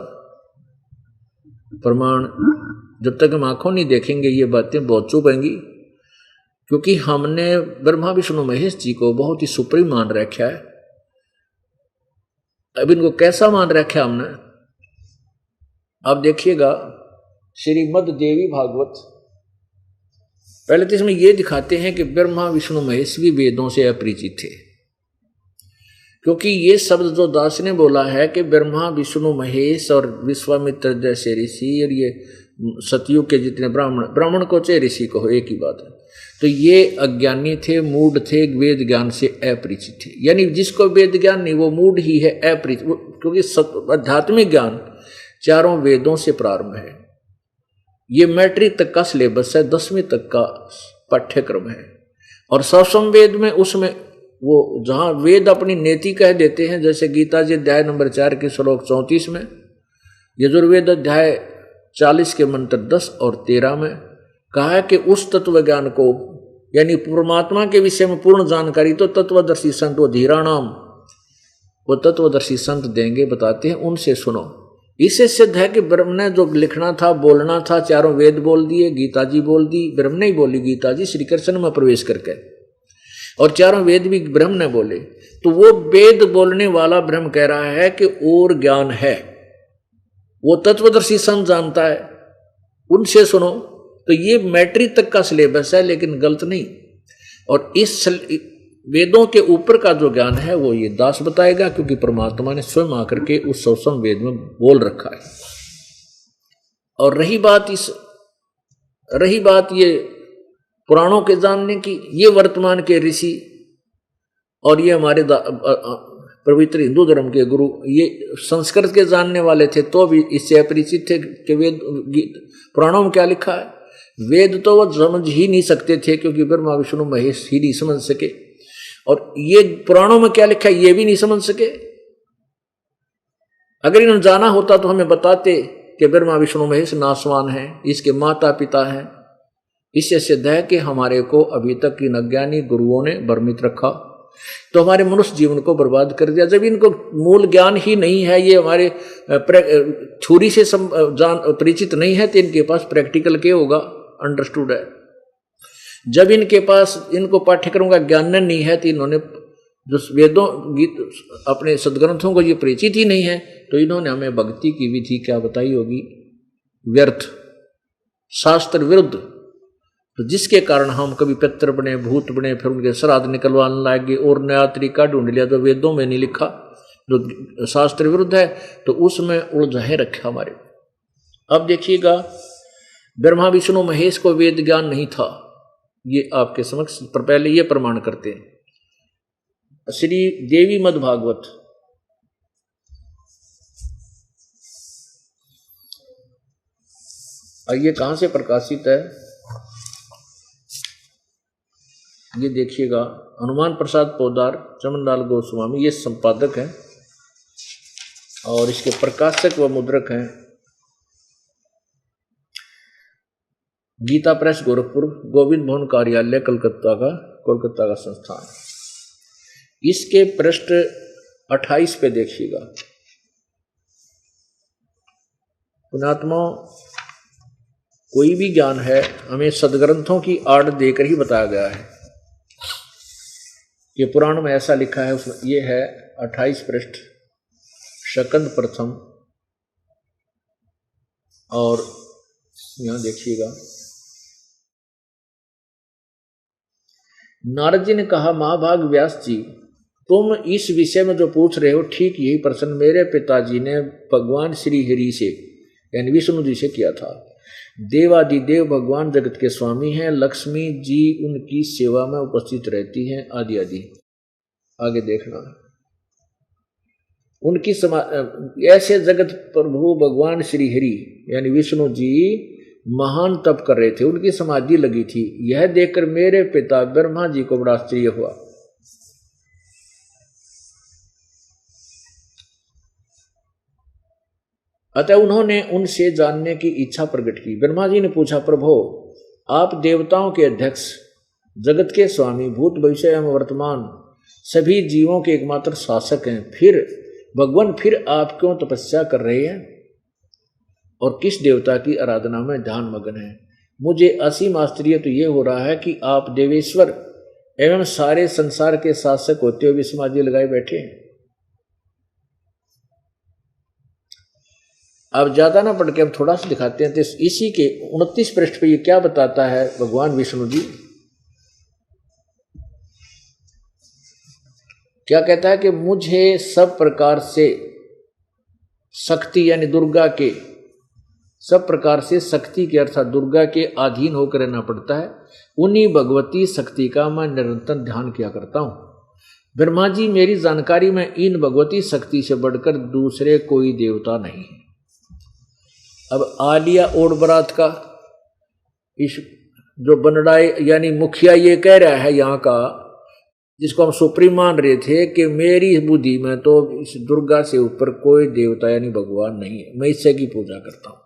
प्रमाण, जब तक हम आंखों नहीं देखेंगे ये बातें बहुत चुभेंगी, क्योंकि हमने ब्रह्मा विष्णु महेश जी को बहुत ही सुप्रीम मान रखा है। अब इनको कैसा मान रखा है हमने? अब देखिएगा श्रीमद् देवी भागवत, पहले तो इसमें यह दिखाते हैं कि ब्रह्मा विष्णु महेश भी वेदों से अपरिचित थे, क्योंकि ये शब्द जो दास ने बोला है कि ब्रह्मा विष्णु महेश और विश्वामित्र जैसे ऋषि और ये सतयुग के जितने ब्राह्मण को चाहे ऋषि को हो, एक ही बात है। तो ये अज्ञानी थे, मूढ़ थे, वेद ज्ञान से अपरिचित थे। यानी जिसको वेद ज्ञान नहीं वो मूढ़ ही है, अपरिचित। क्योंकि आध्यात्मिक ज्ञान चारों वेदों से प्रारंभ है। ये मैट्रिक तक का सिलेबस है, 10वीं तक का पाठ्यक्रम है। और सवसम वेद में उसमें वो जहाँ वेद अपनी नीति कह देते हैं, जैसे गीता जी अध्याय नंबर 4 के श्लोक 34 में, यजुर्वेद अध्याय 40 के मंत्र 10 और 13 में कहा है कि उस तत्व ज्ञान को यानी परमात्मा के विषय में पूर्ण जानकारी तो तत्वदर्शी संत वो धीराणाम, वो तत्वदर्शी संत देंगे, बताते हैं, उनसे सुनो। इससे सिद्ध है कि ब्रह्म ने जो लिखना था, बोलना था, चारों वेद बोल दिए, गीता जी बोल दी, ब्रह्म ने ही बोली गीता जी श्री कृष्ण में प्रवेश करके, और चारों वेद भी ब्रह्म ने बोले। तो वो वेद बोलने वाला ब्रह्म कह रहा है कि और ज्ञान है, वो तत्वदर्शी संत जानता है, उनसे सुनो। तो ये मैट्रिक तक का सिलेबस है, लेकिन गलत नहीं। और इस वेदों के ऊपर का जो ज्ञान है वो ये दास बताएगा, क्योंकि परमात्मा ने स्वयं आकर के उस सवसम वेद में बोल रखा है। और रही बात ये पुराणों के जानने की, ये वर्तमान के ऋषि और ये हमारे पवित्र हिंदू धर्म के गुरु ये संस्कृत के जानने वाले थे तो भी इससे अपरिचित थे कि वेद पुराणों में क्या लिखा है। वेद तो वो समझ ही नहीं सकते थे, क्योंकि ब्रह्मा विष्णु महेश ही नहीं समझ सके। और ये पुराणों में क्या लिखा है ये भी नहीं समझ सके। अगर इन्होंने जाना होता तो हमें बताते कि ब्रह्मा विष्णु महेश नासवान हैं, इसके माता पिता हैं। इससे सिद्ध है कि हमारे को अभी तक इन अज्ञानी गुरुओं ने भ्रमित रखा, तो हमारे मनुष्य जीवन को बर्बाद कर दिया। जब इनको मूल ज्ञान ही नहीं है, ये हमारे थ्योरी से परिचित नहीं है, तो इनके पास प्रैक्टिकल क्या होगा, अंडरस्टूड है। जब इनके पास इनको पाठ्यक्रम का ज्ञान नहीं है, तो इन्होंने जो वेदों गीत अपने सदग्रंथों को ये परिचित ही नहीं है, तो इन्होंने हमें भक्ति की विधि क्या बताई होगी, व्यर्थ, शास्त्र विरुद्ध। तो जिसके कारण हम कभी पितर बने, भूत बने, फिर उनके श्राद्ध निकलवाने लगे और नया तरीका ढूंढ लिया जो वेदों में नहीं लिखा, जो शास्त्र विरुद्ध है, तो उसमें उलझाए रखे हमारे। अब देखिएगा, ब्रह्मा विष्णु महेश को वेद ज्ञान नहीं था, ये आपके समक्ष पर पहले ये प्रमाण करते हैं। श्री देवी मद भागवत ये कहां से प्रकाशित है, ये देखिएगा, हनुमान प्रसाद पोदार, चमनलाल गोस्वामी ये संपादक हैं और इसके प्रकाशक व मुद्रक हैं गीता प्रेस गोरखपुर, गोविंद भवन कार्यालय कोलकाता का संस्थान। इसके पृष्ठ 28 पे देखिएगा। पुण्यात्मा, कोई भी ज्ञान है हमें सदग्रंथों की आड़ देकर ही बताया गया है। ये पुराण में ऐसा लिखा है, उसमें ये है 28 पृष्ठ, शकंद प्रथम। और यहां देखिएगा, नारद जी ने कहा, महाभाग व्यास जी, तुम इस विषय में जो पूछ रहे हो ठीक यही प्रश्न मेरे पिताजी ने भगवान श्री हरि से यानी विष्णु जी से किया था। देवादिदेव भगवान जगत के स्वामी हैं, लक्ष्मी जी उनकी सेवा में उपस्थित रहती हैं, आदि आदि। आगे देखना, उनकी ऐसे जगत प्रभु भगवान श्री हरि यानी विष्णु जी महान तप कर रहे थे, उनकी समाधि लगी थी। यह देखकर मेरे पिता ब्रह्मा जी को बड़ा आश्चर्य हुआ। अतः उन्होंने उनसे जानने की इच्छा प्रकट की। ब्रह्मा जी ने पूछा, प्रभु आप देवताओं के अध्यक्ष, जगत के स्वामी, भूत भविष्य एवं वर्तमान सभी जीवों के एकमात्र शासक हैं, फिर आप क्यों तपस्या कर रहे हैं और किस देवता की आराधना में ध्यान मग्न है? मुझे असीम आश्चर्य तो ये हो रहा है कि आप देवेश्वर एवं सारे संसार के शासक होते हुए समाधि लगाए बैठे हैं। अब ज्यादा ना पढ़ के हम थोड़ा सा दिखाते हैं। तो इसी के 29 पृष्ठ पे ये क्या बताता है भगवान विष्णु जी, क्या कहता है कि मुझे सब प्रकार से शक्ति यानी दुर्गा के सब प्रकार से शक्ति के अर्थात दुर्गा के अधीन होकर रहना पड़ता है। उन्हीं भगवती शक्ति का मैं निरंतर ध्यान किया करता हूँ। ब्रह्मा जी, मेरी जानकारी में इन भगवती शक्ति से बढ़कर दूसरे कोई देवता नहीं है। अब आलिया ओड बरात का इस जो बनडाई यानी मुखिया ये कह रहा है यहाँ का, जिसको हम सुप्रीम मान रहे थे कि मेरी बुद्धि में तो इस दुर्गा से ऊपर कोई देवता यानी भगवान नहीं है, मैं इससे की पूजा करता हूँ।